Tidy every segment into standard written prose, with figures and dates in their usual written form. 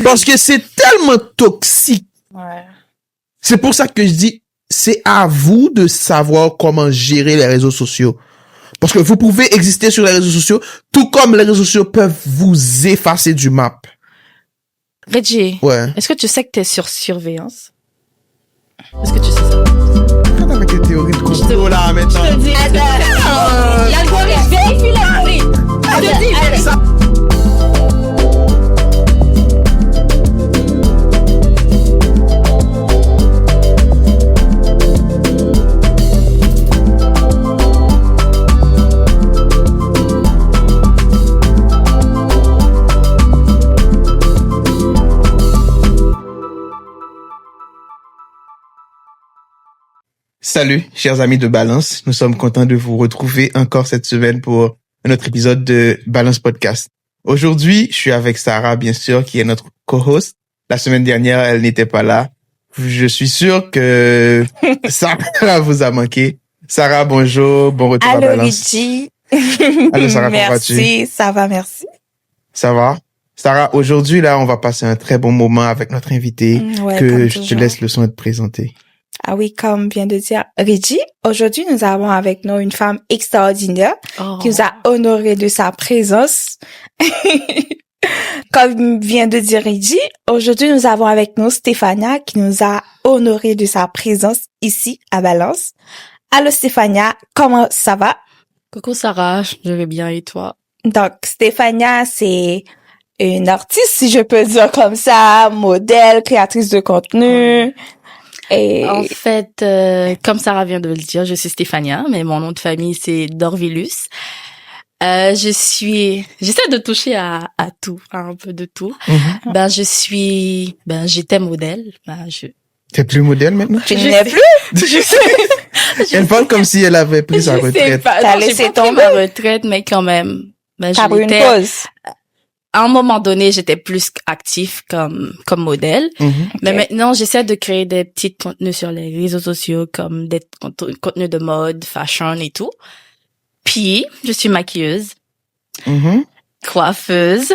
Parce que c'est tellement toxique. Ouais. C'est pour ça que je dis, c'est à vous de savoir comment gérer les réseaux sociaux. Parce que vous pouvez exister sur les réseaux sociaux, tout comme les réseaux sociaux peuvent vous effacer du map. Reggie, Ouais. est-ce que tu sais que t'es sur surveillance? Est-ce que tu sais ça? Quand avec les théories de complot là maintenant. Je te dis. L'algorithme vérifie la vie. Je te dis. Ça- Salut, chers amis de Balance. Nous sommes contents de vous retrouver encore cette semaine pour un autre épisode de Balance Podcast. Aujourd'hui, je suis avec Sarah, bien sûr, qui est notre co-host. La semaine dernière, elle n'était pas là. Je suis sûr que Sarah vous a manqué. Sarah, bonjour. Bon retour à Allô, Balance. Richie. Allô, Sarah, comment vas-tu? Merci, ça va, merci. Ça va? Sarah, aujourd'hui, là, on va passer un très bon moment avec notre invité Ouais, que comme je te toujours. laisse le soin de présenter. Ah oui, comme vient de dire Reggie, aujourd'hui, nous avons avec nous une femme extraordinaire Oh. qui nous a honoré de sa présence. Comme vient de dire Reggie, aujourd'hui, nous avons avec nous Stéphania qui nous a honoré de sa présence ici à Valence. Allô Stéphania, comment ça va? Coucou Sarah, je vais bien et toi? Donc, Stéphania, c'est une artiste, si je peux dire comme ça, modèle, créatrice de contenu. Et En fait, comme Sarah vient de le dire, je suis Stéphania, mais mon nom de famille c'est Dorvilus. J'essaie de toucher à tout, à un peu de tout. J'étais modèle. T'es plus modèle maintenant? tu je n'es sais. plus, Elle parle comme si elle avait pris sa Je sais retraite. pas. T'as Non, j'ai laissé pas pris tomber? ma retraite, mais quand même. t'as Je pris une l'étais. pause. À un moment donné, j'étais plus actif comme modèle. Mais maintenant, j'essaie de créer des petits contenus sur les réseaux sociaux comme des contenus de mode, fashion et tout. Puis, je suis maquilleuse, Mhm. coiffeuse.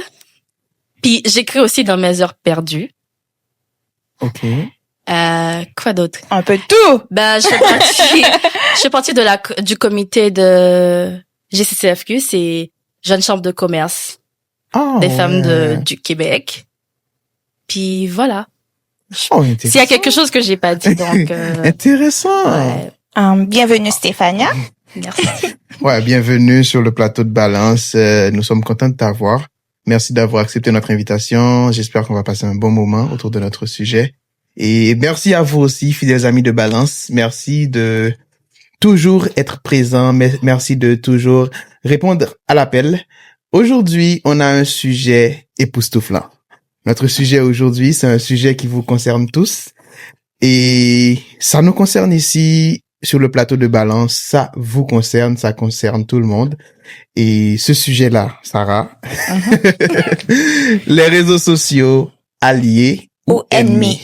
Puis, j'écris aussi dans mes heures perdues. OK. Quoi d'autre? Un peu de tout. Je fais partie du comité de GCCFQ, c'est Jeune Chambre de Commerce Oh, des femmes ouais. du Québec. Puis, voilà. Oh, intéressant. S'il y a quelque chose que j'ai pas dit, donc, Intéressant. ouais. Bienvenue Stéphania. Merci. Ouais, bienvenue sur le plateau de Balance. Nous sommes contents de t'avoir. Merci d'avoir accepté notre invitation. J'espère qu'on va passer un bon moment autour de notre sujet. Et merci à vous aussi, fidèles amis de Balance. Merci de toujours être présent. Merci de toujours répondre à l'appel. Aujourd'hui, on a un sujet époustouflant. Notre sujet aujourd'hui, c'est un sujet qui vous concerne tous. Et ça nous concerne ici sur le plateau de Balance. Ça vous concerne, ça concerne tout le monde. Et ce sujet-là, Sarah, les réseaux sociaux, alliés Ou ennemis.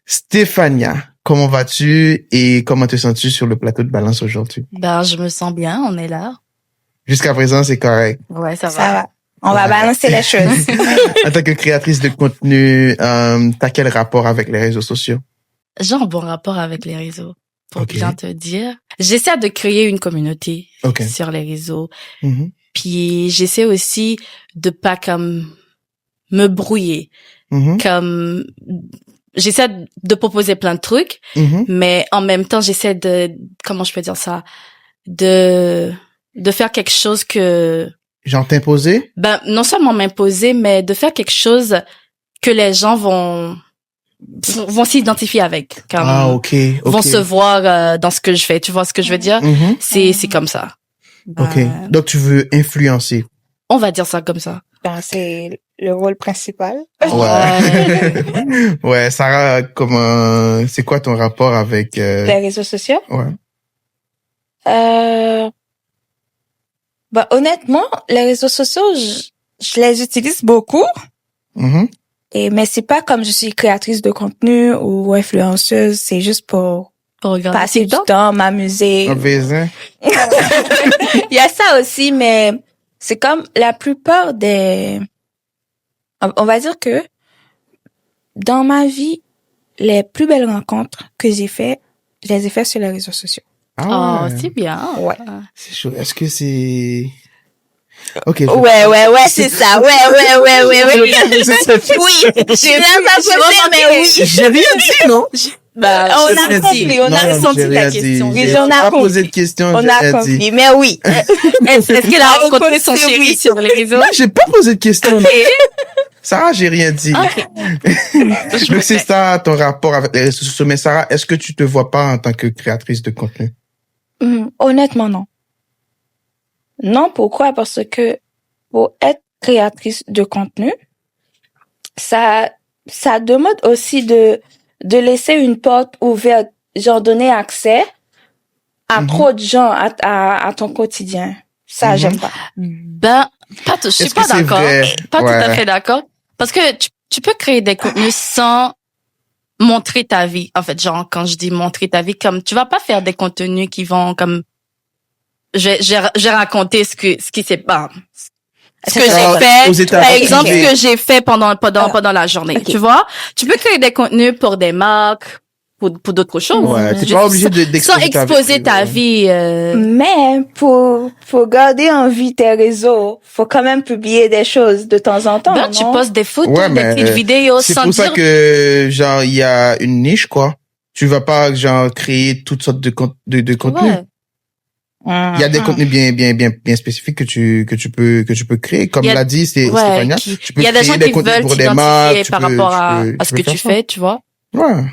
Stéphania, comment vas-tu et comment te sens-tu sur le plateau de Balance aujourd'hui? Je me sens bien, on est là. Jusqu'à présent, c'est correct. Ouais, ça Ça va. va. On va balancer les choses. En tant que créatrice de contenu, t'as quel rapport avec les réseaux sociaux? J'ai un bon rapport avec les réseaux. Pour Ok. bien te dire. J'essaie de créer une communauté Ok. sur les réseaux. Mhm. Puis j'essaie aussi de pas comme me brouiller. Mhm. Comme j'essaie de proposer plein de trucs, Mhm. mais en même temps j'essaie comment je peux dire ça, de faire quelque chose que Genre t'imposer? non seulement m'imposer, mais de faire quelque chose que les gens vont s'identifier avec, comme Ah, ok. vont se voir dans ce que je fais. Tu vois ce que je veux dire? Mhm. C'est comme ça. Ok. Donc tu veux influencer. On va dire ça comme ça. C'est le rôle principal. Ouais. Ouais, Sarah, c'est quoi ton rapport avec Les réseaux sociaux. ouais. Honnêtement, les réseaux sociaux, je les utilise beaucoup. Mhm. Mais c'est pas comme je suis créatrice de contenu ou influenceuse, c'est juste pour Regarde. passer du temps, m'amuser. Un vaisin. Il y a ça aussi, mais c'est comme la plupart on va dire que dans ma vie, les plus belles rencontres que j'ai faites, je les ai faites sur les réseaux sociaux. Ah Oh, c'est bien. Ouais. C'est chaud. Est-ce que c'est... Ok. Ouais, c'est ça. Ouais. Oui, j'ai même pas posé, mais oui. J'ai rien dit, non? Bah, on a compris, on a senti la question. On a pas posé de question, on a compris, mais oui. Est-ce qu'elle a rencontré son chéri sur les réseaux? Non, j'ai pas posé de question. Sarah, j'ai rien dit. Donc, c'est ça ton rapport avec les réseaux sociaux. Mais Sarah, est-ce que tu te vois pas en tant que créatrice de contenu? Honnêtement, non. Non, pourquoi? Parce que pour être créatrice de contenu, ça demande aussi de laisser une porte ouverte, genre donner accès à trop de gens à ton quotidien. Ça, j'aime pas. Ben, je suis pas d'accord. Pas tout à fait d'accord. Parce que tu peux créer des contenus sans montrer ta vie. En fait, genre, quand je dis montrer ta vie, comme, tu vas pas faire des contenus qui vont comme, j'ai raconté ce qui s'est pas. Ce que j'ai fait, par exemple, ce que j'ai fait pendant la journée. Okay. Tu vois? Tu peux créer des contenus pour des marques, pour d'autres choses. Ouais, t'es pas obligé sans exposer ta vie. Mais pour garder en vie tes réseaux, faut quand même publier des choses de temps en temps. Ben, tu postes des photos, des petites vidéos c'est pour ça que, genre, il y a une niche, quoi. Tu vas pas, genre, créer toutes sortes de contenus. Ouais. Il y a des contenus bien spécifiques que tu peux créer. Comme l'a dit, c'est Stéphania. Tu peux il y a des gens qui veulent t'identifier par rapport à ce que tu fais, tu vois. Ouais.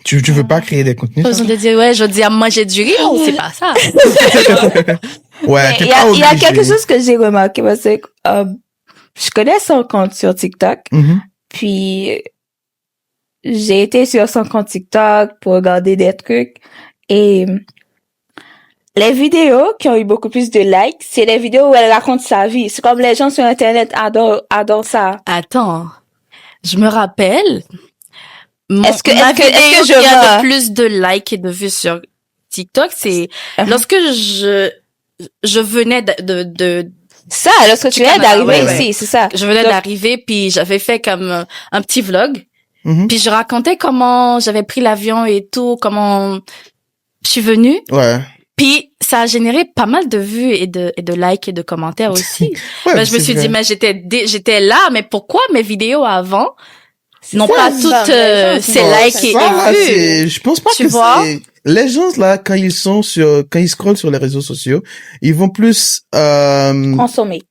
Tu veux pas créer des contenus? Pas besoin de dire, je veux dire, moi, j'ai du rire, c'est pas ça. Ouais, il y a quelque chose que j'ai remarqué, parce que, je connais son compte sur TikTok. Puis, j'ai été sur son compte TikTok pour regarder des trucs. Et, les vidéos qui ont eu beaucoup plus de likes, c'est les vidéos où elle raconte sa vie. C'est comme les gens sur Internet adorent ça. Attends. Je me rappelle. Est-ce que je a le plus de likes et de vues sur TikTok, c'est lorsque je venais de ça, lorsque tu venais d'arriver ici, c'est ça. Je venais d'arriver, puis j'avais fait comme un petit vlog. Puis je racontais comment j'avais pris l'avion et tout, comment je suis venue. Ouais. Puis ça a généré pas mal de vues et de likes et de commentaires aussi. Ouais, je me suis dit, mais j'étais là, mais pourquoi mes vidéos avant n'ont pas toutes ces likes et vues? Je pense pas que c'est... Les gens, là, quand ils scrollent sur les réseaux sociaux, ils vont plus consommer.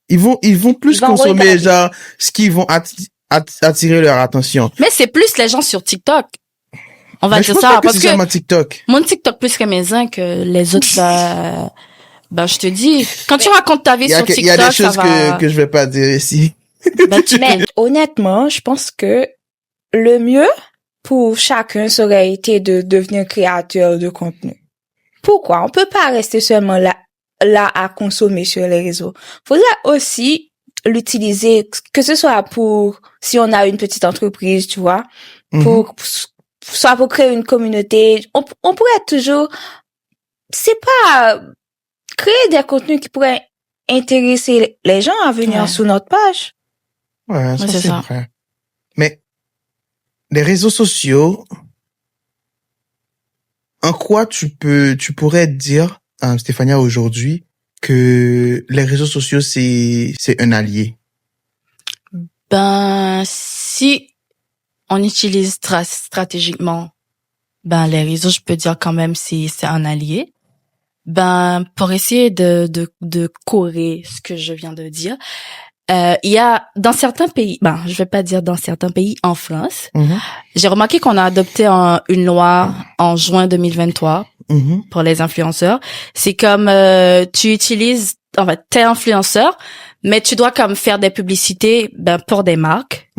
Ils vont plus consommer, genre, ce qui vont attirer leur attention. Mais c'est plus les gens sur TikTok. On va dire ça parce que TikTok. Mon TikTok plus que que les autres, je te dis, quand tu racontes ta vie sur TikTok, il y a des choses que je vais pas dire ici. Mais honnêtement, je pense que le mieux pour chacun serait été de devenir créateur de contenu. Pourquoi? On peut pas rester seulement là à consommer sur les réseaux. Faudrait aussi l'utiliser, que ce soit pour, si on a une petite entreprise, tu vois, soit pour créer une communauté. On pourrait toujours, c'est pas créer des contenus qui pourraient intéresser les gens à venir sur notre page. Ouais, ça c'est vrai. Mais les réseaux sociaux, en quoi tu pourrais dire, Stéphania, aujourd'hui, que les réseaux sociaux c'est un allié? Si on utilise stratégiquement, les réseaux, je peux dire quand même c'est un allié. Pour essayer de corriger ce que je viens de dire, il y a dans certains pays, je vais pas dire dans certains pays, en France, j'ai remarqué qu'on a adopté une loi en juin 2023 pour les influenceurs. C'est comme tu utilises, en fait, t'es influenceur, mais tu dois comme faire des publicités pour des marques,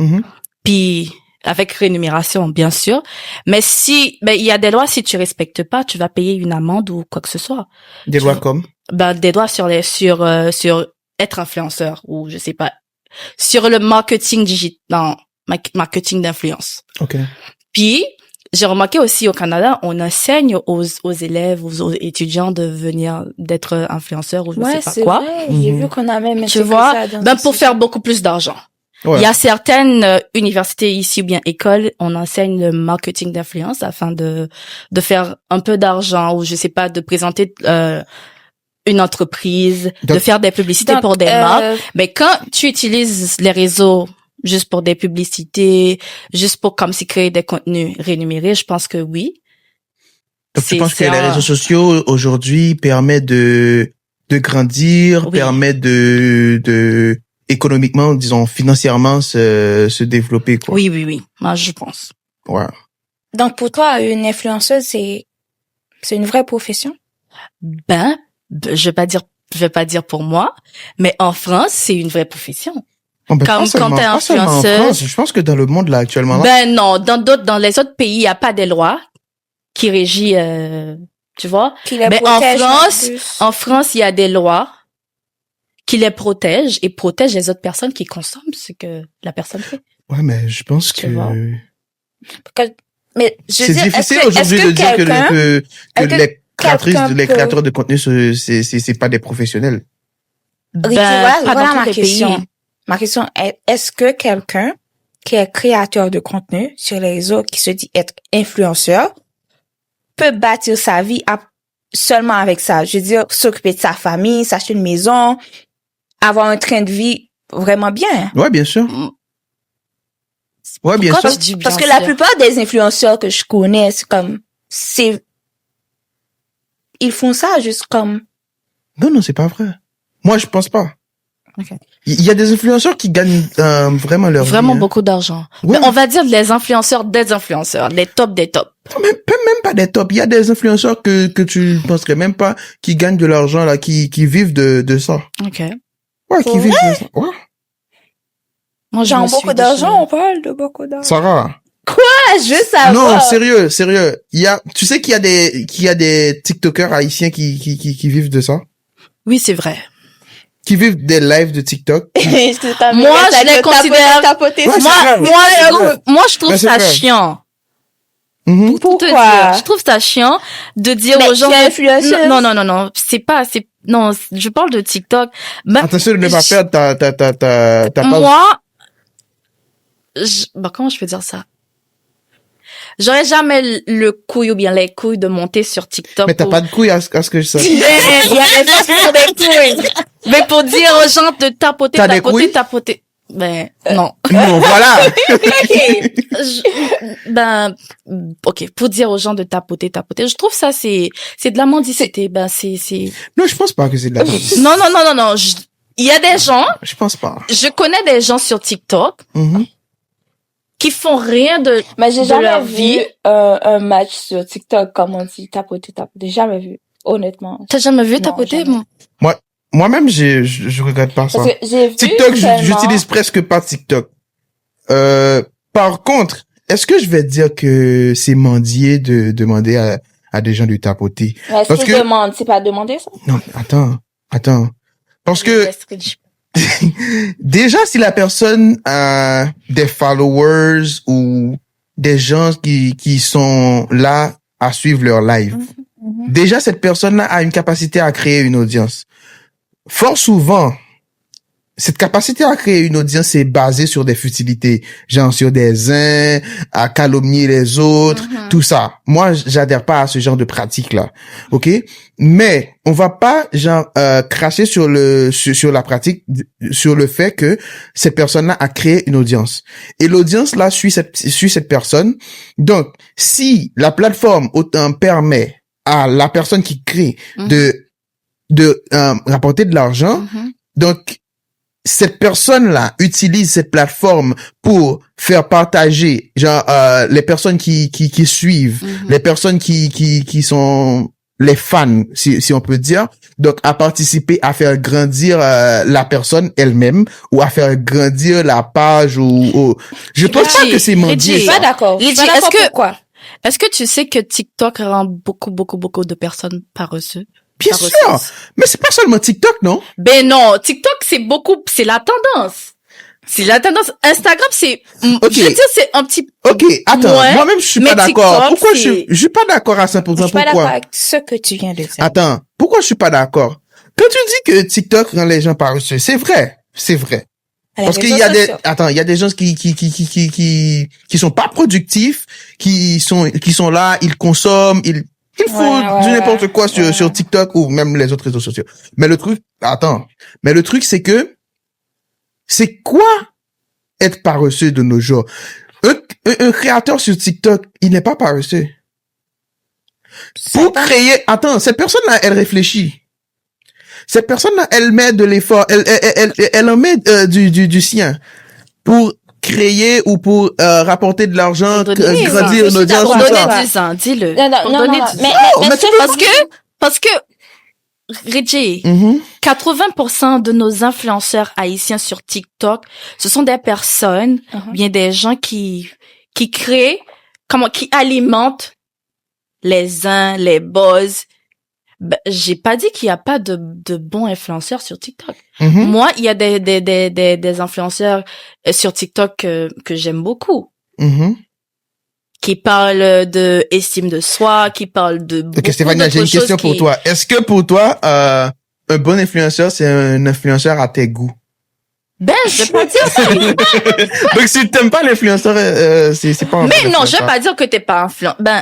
puis avec rémunération bien sûr. Mais si il y a des lois, si tu respectes pas, tu vas payer une amende ou quoi que ce soit. Des lois comme des lois sur être influenceur ou je sais pas, sur le marketing digital, marketing d'influence. OK. Puis j'ai remarqué aussi au Canada, on enseigne aux élèves, aux étudiants d'être influenceurs ou je sais pas quoi. Ouais, c'est vrai. J'ai vu qu'on a même tu vois, pour faire beaucoup plus d'argent. Ouais. Il y a certaines universités ici ou bien écoles, on enseigne le marketing d'influence afin de faire un peu d'argent ou je sais pas, de présenter une entreprise, Donc, de faire des publicités pour des marques. Mais quand tu utilises les réseaux juste pour des publicités, juste pour comme si créer des contenus rémunérés, je pense que oui. Donc tu penses que les réseaux sociaux aujourd'hui permettent de grandir, permettent de économiquement, disons financièrement se développer quoi. Oui. Moi je pense. Ouais. Donc pour toi une influenceuse c'est une vraie profession? Ben je vais pas dire pour moi, mais en France, c'est une vraie profession. Oh, ben, Comme quand t'es influenceuse. Je pense que dans le monde là actuellement. Ben non, dans les autres pays, il y a pas des lois qui régit, tu vois. Mais en France, il y a des lois qui les protègent et protègent les autres personnes qui consomment ce que la personne fait. Ouais, mais je pense que mais c'est difficile aujourd'hui de dire que les créateurs de contenu c'est pas des professionnels. Voilà ma question. Ma question est, est-ce que quelqu'un qui est créateur de contenu sur les réseaux, qui se dit être influenceur, peut bâtir sa vie seulement avec ça? Je veux dire, s'occuper de sa famille, s'acheter une maison, avoir un train de vie vraiment bien. Ouais, bien sûr. Ouais, bien sûr. Parce que la plupart des influenceurs que je connais, ils font ça juste comme... Non, c'est pas vrai. Moi, je pense pas. Okay. Il y a des influenceurs qui gagnent vraiment leur vraiment vie, beaucoup d'argent. Ouais. On va dire les influenceurs des influenceurs, les tops des tops. Même pas des tops. Il y a des influenceurs que tu penserais même pas qui gagnent de l'argent là, qui vivent de ça. OK. Ouais, qui vivent de ça. Ouais. Moi, genre beaucoup d'argent, on parle de beaucoup d'argent. Sarah. Quoi? Je veux savoir. Non, sérieux. Tu sais qu'il y a des TikTokers haïtiens qui vivent de ça? Oui, c'est vrai. Qui vivent des lives de TikTok. Moi, je les considère... Moi, je trouve ça chiant. Mm-hmm. Pourquoi? Je trouve ça chiant de dire aux gens... Non. Non, je parle de TikTok. Attention de ne pas perdre ta moi, comment je peux dire ça? J'aurais jamais le couille ou bien les couilles de monter sur TikTok. Mais t'as pas de couilles à ce que je sache. Il y a des gens qui ont des couilles. Mais pour dire aux gens de tapoter. Ben, non. Non, voilà. Ok. Pour dire aux gens de tapoter. Je trouve ça, c'est de la mendicité. Ben, c'est... Non, je pense pas que c'est de la mendicité. Non. Il y a des gens. Je pense pas. Je connais des gens sur TikTok. Mm-hmm. Qui font rien mais j'ai jamais vu vie. Un match sur TikTok, comme on dit, tapoter. J'ai jamais vu, honnêtement. T'as jamais vu tapoter? Moi-même, je regarde pas ça. Parce que j'ai vu TikTok, j'utilise presque pas TikTok. Par contre, est-ce que je vais dire que c'est mendier de demander à des gens de tapoter? Mais est-ce que demande, c'est pas demander ça? Non, attends. Parce que, déjà, si la personne a des followers ou des gens qui sont là à suivre leur live, déjà, cette personne-là a une capacité à créer une audience. Fort souvent, cette capacité à créer une audience est basée sur des futilités, genre sur des uns, à calomnier les autres, tout ça. Moi, j'adhère pas à ce genre de pratique-là, ok? Mais on va pas genre cracher sur la pratique, sur le fait que cette personne-là a créé une audience. Et l'audience là suit cette personne. Donc, si la plateforme autant permet à la personne qui crée de rapporter de l'argent, donc cette personne-là utilise cette plateforme pour faire partager, genre, les personnes qui suivent, les personnes qui sont les fans, si on peut dire. Donc, à participer à faire grandir la personne elle-même ou à faire grandir la page ou je pense pas que c'est mendier. Je suis pas d'accord. Pourquoi? Est-ce que tu sais que TikTok rend beaucoup de personnes paresseuses? Bien sûr, mais c'est pas seulement TikTok, non? Ben non, TikTok c'est la tendance. C'est la tendance. Instagram c'est, je veux dire c'est un petit. Ok, attends, moi-même je suis pas d'accord. TikTok, pourquoi je suis pas d'accord à 100%? Pourquoi? Je suis pas d'accord avec ce que tu viens de dire. Attends, pourquoi je suis pas d'accord? Quand tu dis que TikTok rend les gens paresseux, c'est vrai. Parce qu'il y a il y a des gens qui sont pas productifs, qui sont là, ils consomment, ils font du n'importe quoi sur TikTok ou même les autres réseaux sociaux. Mais le truc, c'est que, c'est quoi être paresseux de nos jours? Un créateur sur TikTok, il n'est pas paresseux. Pour créer, cette personne-là, elle réfléchit. Cette personne-là, elle met de l'effort, elle en met du sien pour créer ou pour rapporter de l'argent, grandir une audience. Pour donner 10 ans, dis-le. Non, Parce que Reggie, 80% de nos influenceurs haïtiens sur TikTok, ce sont des personnes, bien des gens qui créent, qui alimentent les uns, les buzz. Ben, j'ai pas dit qu'il y a pas de bons influenceurs sur TikTok. Moi, il y a des influenceurs sur TikTok que j'aime beaucoup. Qui parlent de estime de soi, qui parlent de beaucoup Stéphanie, j'ai une question pour toi. Est-ce que pour toi, un bon influenceur, c'est un influenceur à tes goûts? Ben, je vais pas dire ça. Donc, si t'aimes pas l'influenceur, c'est pas un Mais non, je vais pas dire que t'es pas influenceur. Ben,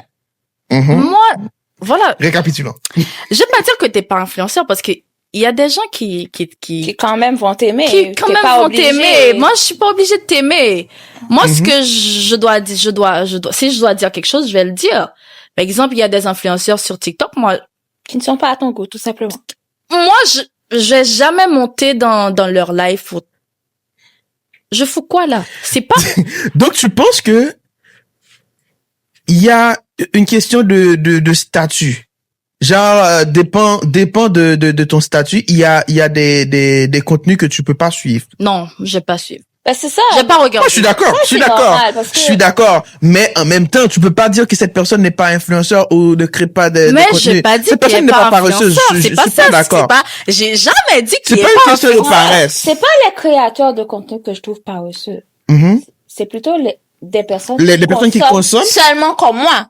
moi, voilà. Récapitulons. Je vais pas dire que t'es pas influenceur parce que il y a des gens qui quand même vont t'aimer. Qui quand même vont t'aimer. Moi, je suis pas obligée de t'aimer. Moi, ce que je dois dire, si je dois dire quelque chose, je vais le dire. Par exemple, il y a des influenceurs sur TikTok, moi. Qui ne sont pas à ton goût, tout simplement. Moi, je vais jamais monter dans leur live. Je fous quoi, là? C'est pas... Donc, tu penses que il y a une question de statut. Genre, dépend de ton statut. Il y a des contenus que tu peux pas suivre. Non, je vais pas suivre. Ben, c'est ça. Je vais pas regarder. Moi, je suis d'accord. Mais en même temps, tu peux pas dire que cette personne n'est pas influenceur ou ne crée pas de mais contenu. J'ai pas dit cette personne n'est pas paresseuse. C'est pas ça. D'accord. J'ai jamais dit qu'il est pas une question de paresse. C'est pas les créateurs de contenu que je trouve paresseux. C'est plutôt des personnes les personnes qui consomment seulement comme moi.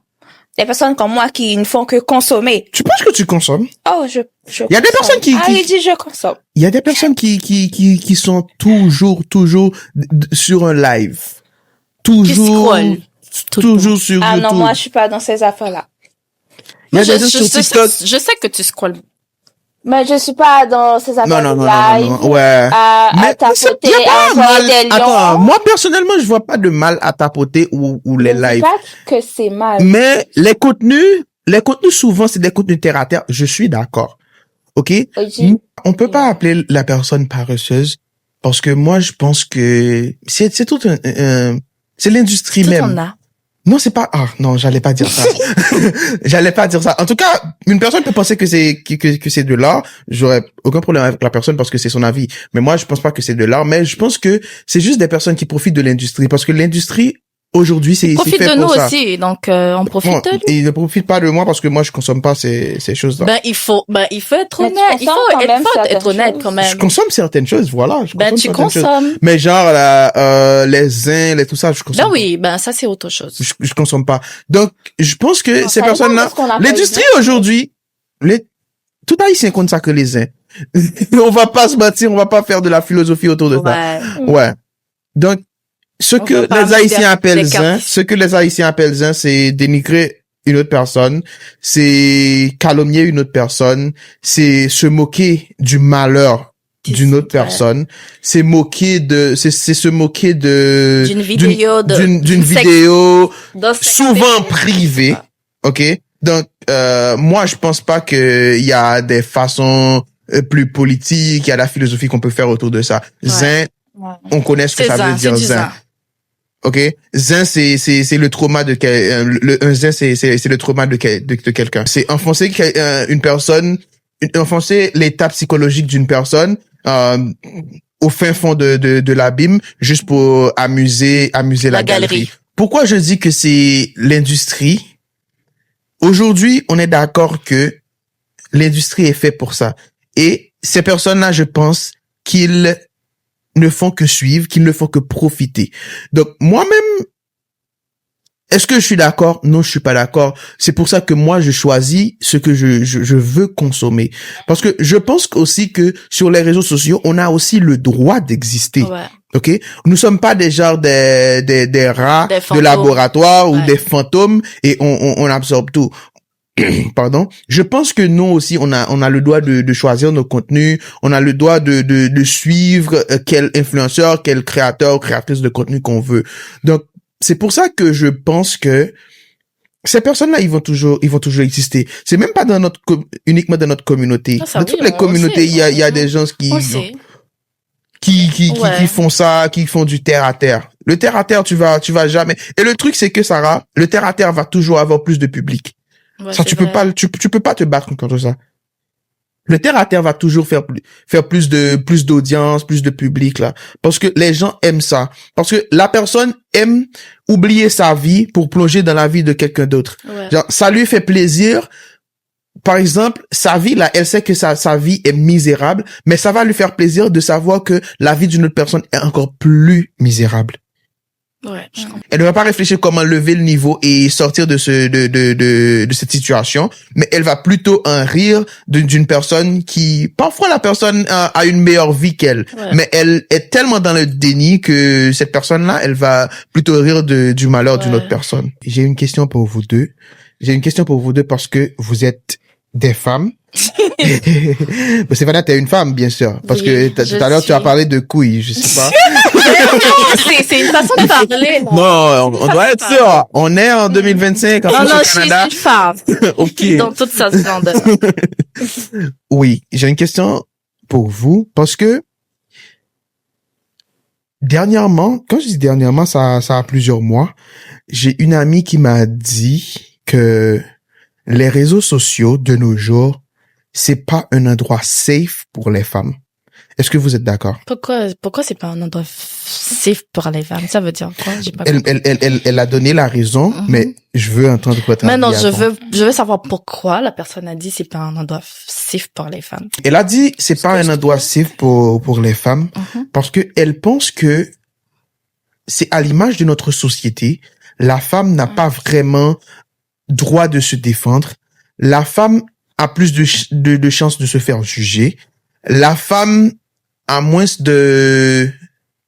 Des personnes comme moi qui ne font que consommer. Tu penses que tu consommes? Oh, je il y a des personnes qui dit je consomme. Il y a des personnes qui sont toujours sur un live. Toujours sur YouTube. Ah non, moi, je suis pas dans ces affaires-là. Il y a des gens sur TikTok. Je sais que tu scrolles. Mais je suis pas dans ces affaires non. Ouais. À tapoter, à voir des lions. Attends, moi, personnellement, je vois pas de mal à tapoter ou les lives. Je dis pas que c'est mal. Mais les contenus, souvent, c'est des contenus terre à terre. Je suis d'accord. OK? On peut pas appeler la personne paresseuse parce que moi, je pense que c'est tout c'est l'industrie même. Non, c'est pas, non, j'allais pas dire ça. En tout cas, une personne peut penser que c'est de l'art. J'aurais aucun problème avec la personne parce que c'est son avis. Mais moi, je pense pas que c'est de l'art. Mais je pense que c'est juste des personnes qui profitent de l'industrie parce que l'industrie, aujourd'hui, c'est fait pour ça. Profite de nous aussi, donc on profite de nous. Et ne profite pas de moi parce que moi je consomme pas ces choses-là. Ben il faut être honnête, il faut être honnête quand même. Je consomme certaines choses, voilà. Tu consommes. Mais genre les zins, tout ça, je consomme. Ben oui, ça c'est autre chose. Je consomme pas. Donc je pense que ces personnes-là, l'industrie aujourd'hui, tout haïtien compte ça que les zins. On va pas se mentir, on va pas faire de la philosophie autour de ça. Ouais. Donc ce que les Haïtiens appellent zin, c'est dénigrer une autre personne, c'est calomnier une autre personne, c'est se moquer du malheur d'une autre personne, c'est se moquer d'une vidéo souvent privée. OK? Donc moi je pense pas que il y a des façons plus politiques, il y a la philosophie qu'on peut faire autour de ça. Zin, on connaît ce que ça veut dire zin. OK? Zin, c'est le trauma de un zin, c'est le trauma de quelqu'un. C'est enfoncer une personne, enfoncer l'état psychologique d'une personne, au fin fond de l'abîme, juste pour amuser la galerie. Pourquoi je dis que c'est l'industrie? Aujourd'hui, on est d'accord que l'industrie est faite pour ça. Et ces personnes-là, je pense qu'ils ne font que suivre, qu'ils ne font que profiter. Donc, moi-même, est-ce que je suis d'accord? Non, je suis pas d'accord. C'est pour ça que moi, je choisis ce que je veux consommer. Parce que je pense aussi que sur les réseaux sociaux, on a aussi le droit d'exister. Ouais. OK? Nous sommes pas des genres des rats Des de fantômes. laboratoire ou Ouais. des fantômes et on absorbe tout. Pardon. Je pense que nous aussi, on a le droit de choisir nos contenus. On a le droit de suivre quel influenceur, quel créateur, créatrice de contenu qu'on veut. Donc, c'est pour ça que je pense que ces personnes-là, ils vont toujours exister. C'est même pas uniquement dans notre communauté. Ah, ça, Dans oui, toutes les on communautés, sait. il y a des gens On le sait. qui Ouais. font ça, qui font du terre à terre. Le terre à terre, tu vas jamais. Et le truc, c'est que Sarah, le terre à terre va toujours avoir plus de public. Ouais, Ça, c'est tu peux vrai. pas, tu peux pas te battre contre ça. Le terre à terre va toujours faire plus d'audience, plus de public, là. Parce que les gens aiment ça. Parce que la personne aime oublier sa vie pour plonger dans la vie de quelqu'un d'autre. Ouais. Genre, ça lui fait plaisir. Par exemple, sa vie, là, elle sait que sa vie est misérable, mais ça va lui faire plaisir de savoir que la vie d'une autre personne est encore plus misérable. Ouais, je comprends. Elle ne va pas réfléchir comment lever le niveau et sortir de cette situation, mais elle va plutôt en rire d'une personne qui, parfois la personne a une meilleure vie qu'elle, Ouais. mais elle est tellement dans le déni que cette personne-là, elle va plutôt rire du malheur d'une Ouais. autre personne. J'ai une question pour vous deux. Parce que vous êtes des femmes. Mais Stéphania, t'es une femme, bien sûr. Parce Oui, que je tout à l'heure, tu as suis. parlé de couilles, je sais pas. C'est une façon de parler. Non, on doit être sûr. On est en 2025, en Non, France, non, au je suis Canada. une femme. OK. Dans toute sa splendeur. Oui, j'ai une question pour vous parce que dernièrement, quand je dis dernièrement, ça a plusieurs mois, j'ai une amie qui m'a dit que les réseaux sociaux de nos jours, c'est pas un endroit safe pour les femmes. Est-ce que vous êtes d'accord? Pourquoi c'est pas un endroit safe pour les femmes? Ça veut dire quoi? J'ai pas Elle, compris. elle a donné la raison, Mhm. mais je veux entendre votre avis. Maintenant, je avant. veux savoir pourquoi la personne a dit c'est pas un endroit safe pour les femmes. Elle a dit c'est pas un endroit safe pour les femmes Mhm. parce que elle pense que c'est à l'image de notre société, la femme n'a pas vraiment droit de se défendre. La femme a plus de chances de se faire juger. La femme a moins de,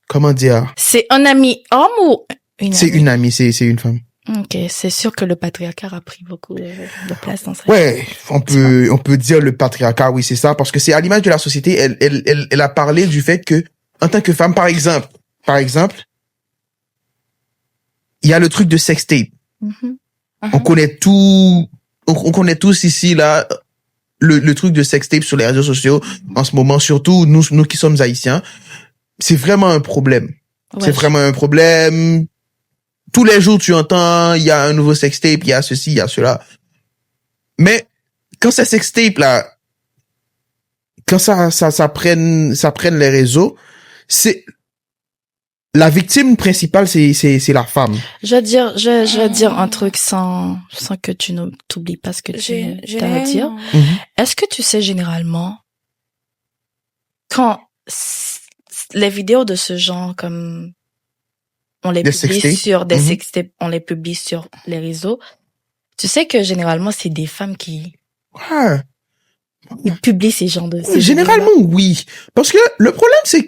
comment dire, C'est un ami homme ou une c'est amie? une amie, c'est une femme. Ok, c'est sûr que le patriarcat a pris beaucoup de place dans ça. Ouais, on peut dire le patriarcat, oui, c'est ça, parce que c'est à l'image de la société, elle a parlé du fait que, en tant que femme, par exemple, il y a le truc de sextape. Mhm. On connaît on connaît tous ici, là, le truc de sextape sur les réseaux sociaux, en ce moment, surtout nous qui sommes haïtiens. C'est vraiment un problème. Ouais, C'est vraiment un problème. Tous les jours, tu entends, il y a un nouveau sextape, il y a ceci, il y a cela. Mais, quand ces sextapes, là, quand ça prenne les réseaux, c'est, la victime principale, c'est la femme. Je vais dire un truc sans que tu ne t'oublies pas ce que tu as à dire. Est-ce que tu sais généralement quand les vidéos de ce genre comme on les Des publie sextapes? sur des Mhm. sextapes, on les publie sur les réseaux, tu sais que généralement c'est des femmes qui Ouais. publient ces genres de ces Généralement, oui. Parce que le problème, c'est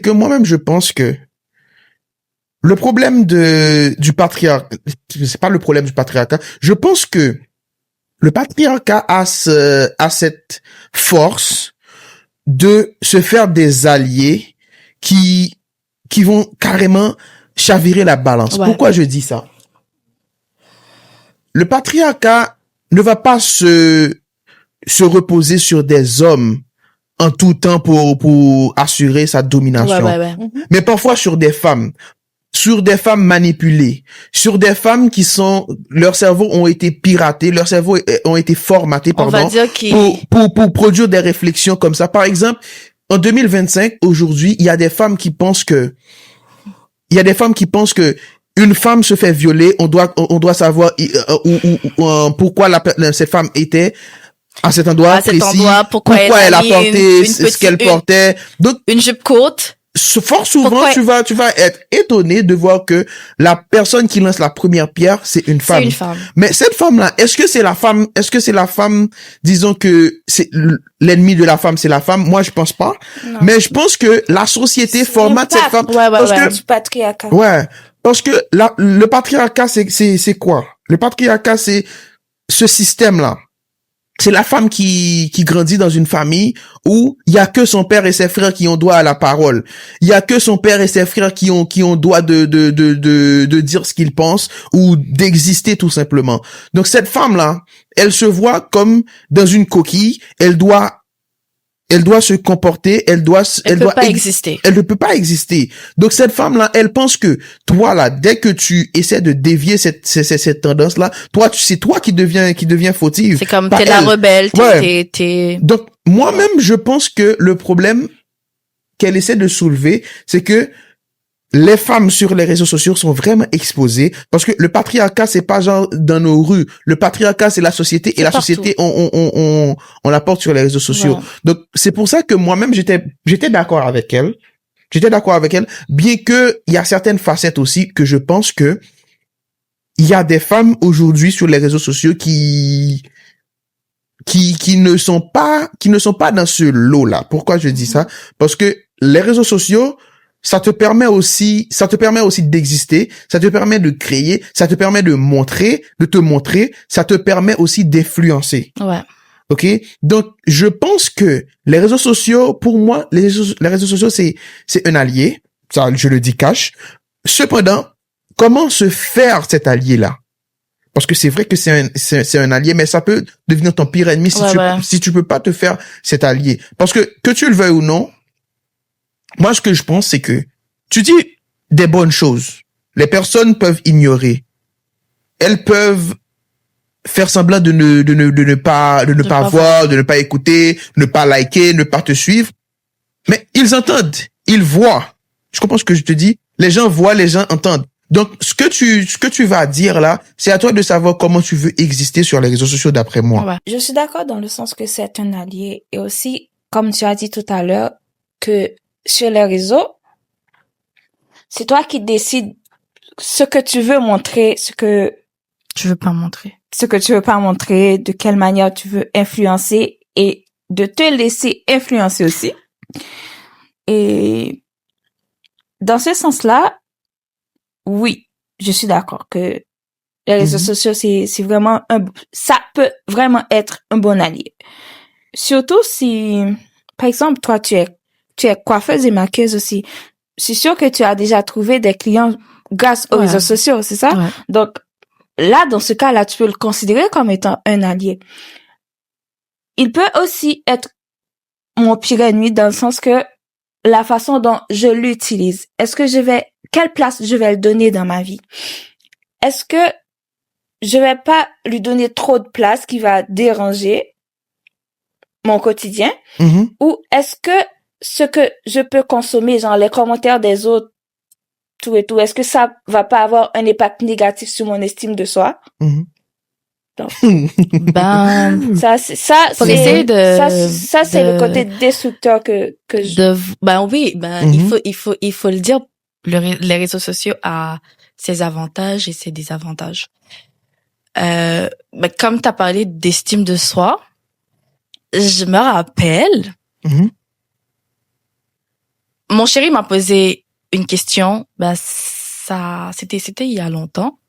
que moi-même, je pense que le problème du patriarcat, c'est pas le problème du patriarcat. Je pense que le patriarcat a cette force de se faire des alliés qui vont carrément chavirer la balance. Ouais. Pourquoi je dis ça? Le patriarcat ne va pas se reposer sur des hommes en tout temps pour assurer sa domination. Ouais. Mais parfois sur des femmes manipulées, sur des femmes qui leurs cerveaux ont été piratés, leurs cerveaux ont été formatés, On va dire qu'ils pour produire des réflexions comme ça. Par exemple, en 2025, aujourd'hui, il y a des femmes qui pensent que une femme se fait violer, on doit savoir pourquoi cette femme était à cet endroit précis, pourquoi elle a porté ce qu'elle portait. Donc une jupe courte. fort souvent, tu vas être étonné de voir que la personne qui lance la première pierre, c'est une femme. C'est une femme. Mais cette femme-là, est-ce que c'est la femme, disons que c'est l'ennemi de la femme, c'est la femme? Moi, je pense pas. Non. Mais je pense que la société formate cette femme. Du patriarcat. Ouais. Parce que le patriarcat, c'est quoi? Le patriarcat, c'est ce système-là. C'est la femme qui grandit dans une famille où il y a que son père et ses frères qui ont droit à la parole. Il y a que son père et ses frères qui ont droit de dire ce qu'ils pensent ou d'exister tout simplement. Donc cette femme-là, elle se voit comme dans une coquille, elle doit se comporter, elle doit exister. Elle ne peut pas exister. Donc cette femme-là, elle pense que toi là, dès que tu essaies de dévier cette tendance-là, c'est toi qui deviens fautive. C'est comme t'es la rebelle, t'es. Donc moi-même, je pense que le problème qu'elle essaie de soulever, c'est que les femmes sur les réseaux sociaux sont vraiment exposées parce que le patriarcat, c'est pas genre dans nos rues. Le patriarcat, c'est la société et la société, on la porte sur les réseaux sociaux. Ouais. Donc, c'est pour ça que moi-même, j'étais d'accord avec elle. Bien que il y a certaines facettes aussi que je pense que il y a des femmes aujourd'hui sur les réseaux sociaux qui ne sont pas dans ce lot-là. Pourquoi je dis ça? Parce que les réseaux sociaux, ça te permet aussi d'exister, ça te permet de créer, ça te permet de te montrer, ça te permet aussi d'influencer. Ouais. OK? Donc, je pense que les réseaux sociaux, pour moi, les réseaux sociaux, c'est un allié. Ça, je le dis cash. Cependant, comment se faire cet allié-là? Parce que c'est vrai que c'est un allié, mais ça peut devenir ton pire ennemi si tu peux pas te faire cet allié. Parce que tu le veuilles ou non, moi, ce que je pense, c'est que tu dis des bonnes choses. Les personnes peuvent ignorer. Elles peuvent faire semblant de ne pas voir, de ne pas écouter, ne pas liker, ne pas te suivre. Mais ils entendent, ils voient. Tu comprends ce que je te dis? Les gens voient, les gens entendent. Donc, ce que tu vas dire là, c'est à toi de savoir comment tu veux exister sur les réseaux sociaux d'après moi. Ouais. Je suis d'accord dans le sens que c'est un allié et aussi, comme tu as dit tout à l'heure, que sur les réseaux, c'est toi qui décides ce que tu veux montrer, ce que tu veux pas montrer, de quelle manière tu veux influencer et de te laisser influencer aussi. Et dans ce sens-là, oui, je suis d'accord que les réseaux sociaux, c'est vraiment ça peut vraiment être un bon allié. Surtout si, par exemple, toi, tu es coiffeuse et maquilleuse aussi. Je suis sûre que tu as déjà trouvé des clients grâce aux réseaux sociaux, c'est ça? Ouais. Donc, là, dans ce cas-là, tu peux le considérer comme étant un allié. Il peut aussi être mon pire ennemi dans le sens que la façon dont je l'utilise. Quelle place je vais le donner dans ma vie? Est-ce que je vais pas lui donner trop de place qui va déranger mon quotidien? Ou est-ce que ce que je peux consommer, genre les commentaires des autres, tout et tout, est-ce que ça va pas avoir un impact négatif sur mon estime de soi? Donc, ça c'est le côté destructeur que il faut le dire, les réseaux sociaux a ses avantages et ses désavantages. Comme tu as parlé d'estime de soi, je me rappelle, mon chéri m'a posé une question, c'était il y a longtemps.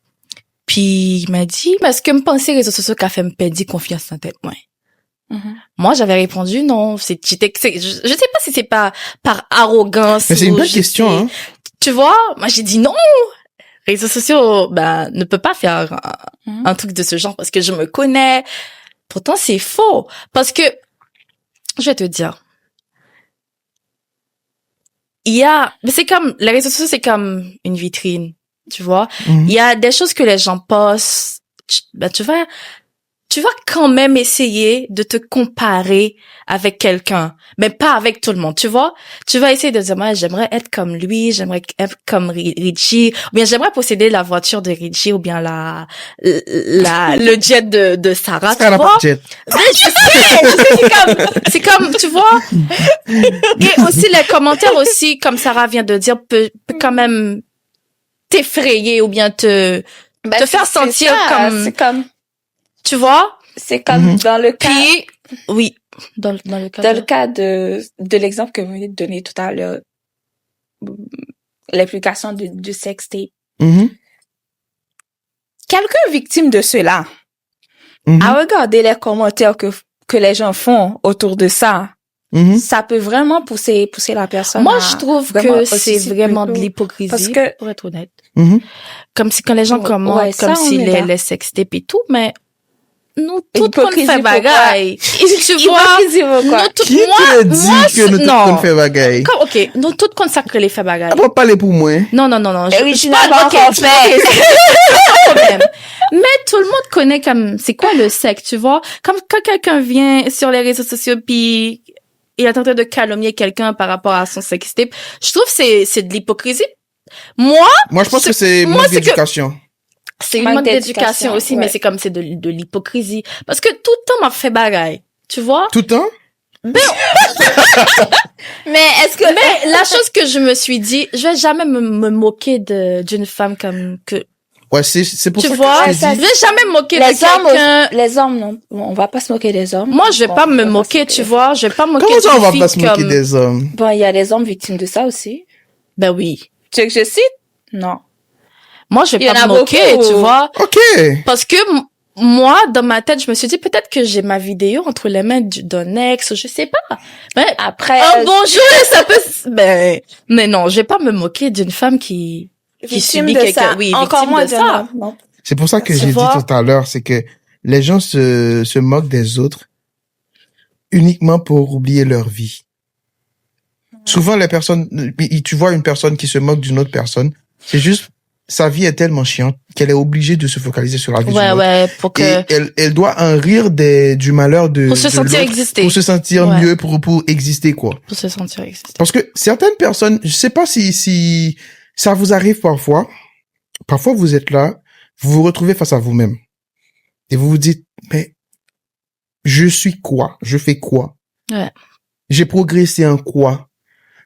Puis il m'a dit, est-ce que me penser réseaux sociaux qu'a fait me perdre confiance en tête, moi? Moi, j'avais répondu non. Je sais pas si c'est pas par arrogance. Mais c'est une bonne question, hein. Tu vois, moi j'ai dit non. Réseaux sociaux, ne peut pas faire un truc de ce genre parce que je me connais. Pourtant, c'est faux. Parce que, je vais te dire, mais c'est comme, les réseaux sociaux, c'est comme une vitrine. Tu vois, il y a des choses que les gens postent. Tu tu vas quand même essayer de te comparer avec quelqu'un, mais pas avec tout le monde, tu vois. Tu vas essayer de dire, moi, j'aimerais être comme lui, j'aimerais être comme Richie, ou bien j'aimerais posséder la voiture de Richie, ou bien le jet de Sarah, tu vois. Jet. Mais je sais, c'est comme, tu vois. Et aussi les commentaires aussi, comme Sarah vient de dire, peut quand même t'effrayer ou bien te faire sentir c'est comme, tu vois. c'est comme dans le cas, Puis, oui, dans le cas dans le cas de l'exemple que vous venez de donner tout à l'heure, l'application du sextape. Quelqu'un victime de cela a regardé les commentaires que les gens font autour de ça. Ça peut vraiment pousser la personne. Moi, je trouve que c'est vraiment de l'hypocrisie, parce que, pour être honnête. Comme si quand les gens commentent, comme si les sextapes et tout, mais nous toutes qu'on fait bagaille. Tu vois, nous toutes, qui te dit que nous toutes qu'on fait bagaille? Ok, nous toutes qu'on sacre les fait bagaille. Ah, pas parler pour moi. Non. Je n'ai pas encore fait. Problème. Mais tout le monde connaît comme, c'est quoi le sexe, tu vois? Comme quand quelqu'un vient sur les réseaux sociaux puis il est en train de calomnier quelqu'un par rapport à son sextape, je trouve que c'est de l'hypocrisie. Moi, je pense que c'est manque d'éducation. C'est une manque d'éducation aussi, mais c'est comme c'est de l'hypocrisie. Parce que tout le temps m'a fait bagaille. Tu vois? Tout le temps? Mais la chose que je me suis dit, je vais jamais me moquer d'une femme comme que. Ouais, c'est pour tu ça vois, que je vais jamais me moquer de quelqu'un. Les hommes, non. On va pas se moquer des hommes. Moi, je vais pas me moquer, tu vois. Je vais pas me moquer Comment ça, on va filles pas se moquer des hommes? Bon, il y a des hommes victimes de ça aussi. Ben oui. Tu veux que je cite? Non. Moi, je vais pas me moquer, tu vois. OK. Parce que moi, dans ma tête, je me suis dit, peut-être que j'ai ma vidéo entre les mains d'un ex, je sais pas. Mais après, bonjour, ça peut, mais non, je vais pas me moquer d'une femme qui subit quelqu'un. Oui, encore moins de ça. C'est pour ça que j'ai dit tout à l'heure, c'est que les gens se moquent des autres uniquement pour oublier leur vie. Souvent, les personnes, tu vois une personne qui se moque d'une autre personne, c'est juste, sa vie est tellement chiante qu'elle est obligée de se focaliser sur la vie d'une autre. Ouais, pour que... Et elle doit en rire du malheur de pour se sentir exister. Pour se sentir mieux, pour exister, quoi. Pour se sentir exister. Parce que certaines personnes, je sais pas si ça vous arrive parfois. Parfois, vous êtes là, vous vous retrouvez face à vous-même. Et vous vous dites, mais, je suis quoi? Je fais quoi? Ouais. J'ai progressé en quoi?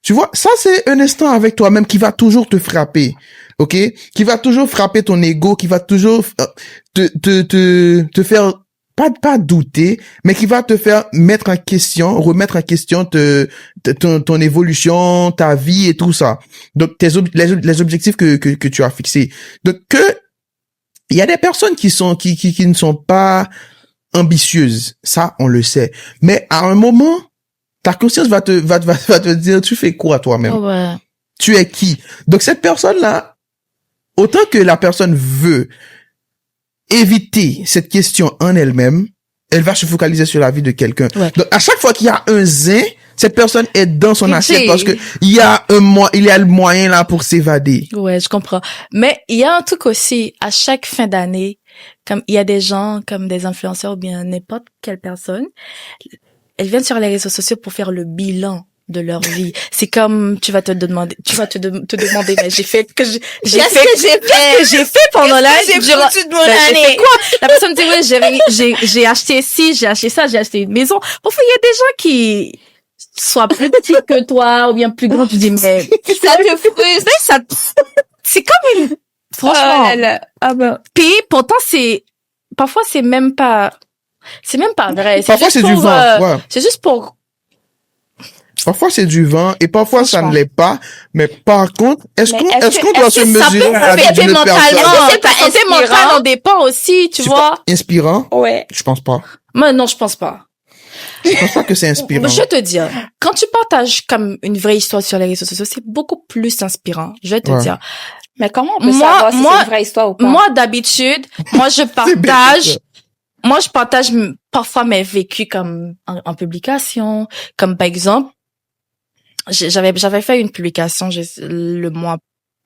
Tu vois, ça, c'est un instant avec toi-même qui va toujours te frapper. OK? Qui va toujours frapper ton ego, qui va toujours te faire pas douter, mais qui va te faire remettre en question ton évolution, ta vie et tout ça. Donc, les objectifs que tu as fixés. Donc, il y a des personnes qui ne sont pas ambitieuses. Ça, on le sait. Mais à un moment, ta conscience va te dire, tu fais quoi toi-même? Ouais. Tu es qui? Donc, cette personne-là, autant que la personne veut éviter cette question en elle-même, elle va se focaliser sur la vie de quelqu'un. Ouais. Donc, à chaque fois qu'il y a un zin, cette personne est dans son assiette parce que il y a le moyen là pour s'évader. Ouais, je comprends. Mais il y a un truc aussi, à chaque fin d'année, comme il y a des gens, comme des influenceurs ou bien n'importe quelle personne, elles viennent sur les réseaux sociaux pour faire le bilan de leur vie. C'est comme tu vas te demander, mais j'ai fait pendant l'année. J'ai foutu de mon année. J'ai fait quoi? La personne dit oui, j'ai acheté ci, j'ai acheté ça, j'ai acheté une maison. Parfois il y a des gens qui soient plus petits que toi ou bien plus grands. Tu dis mais ça te frustre. C'est comme une franchement. Oh là là. Ah ben. Puis pourtant parfois c'est même pas vrai. Parfois c'est du vent. Ouais. C'est juste pour. Parfois c'est du vent et parfois ça ne l'est pas. Mais par contre, est-ce qu'on doit se mesurer à la vie d'une autre personne? Santé mentale en dépend aussi, tu vois. Inspirant? Ouais. Je pense pas. Mais non, je pense pas. Je pense pas que c'est inspirant. Je vais te dire, quand tu partages comme une vraie histoire sur les réseaux sociaux, c'est beaucoup plus inspirant. Je vais te dire. Mais comment on peut savoir si c'est une vraie histoire ou pas? Moi, d'habitude, je partage parfois mes vécus comme en publication, comme par exemple, j'avais fait une publication le mois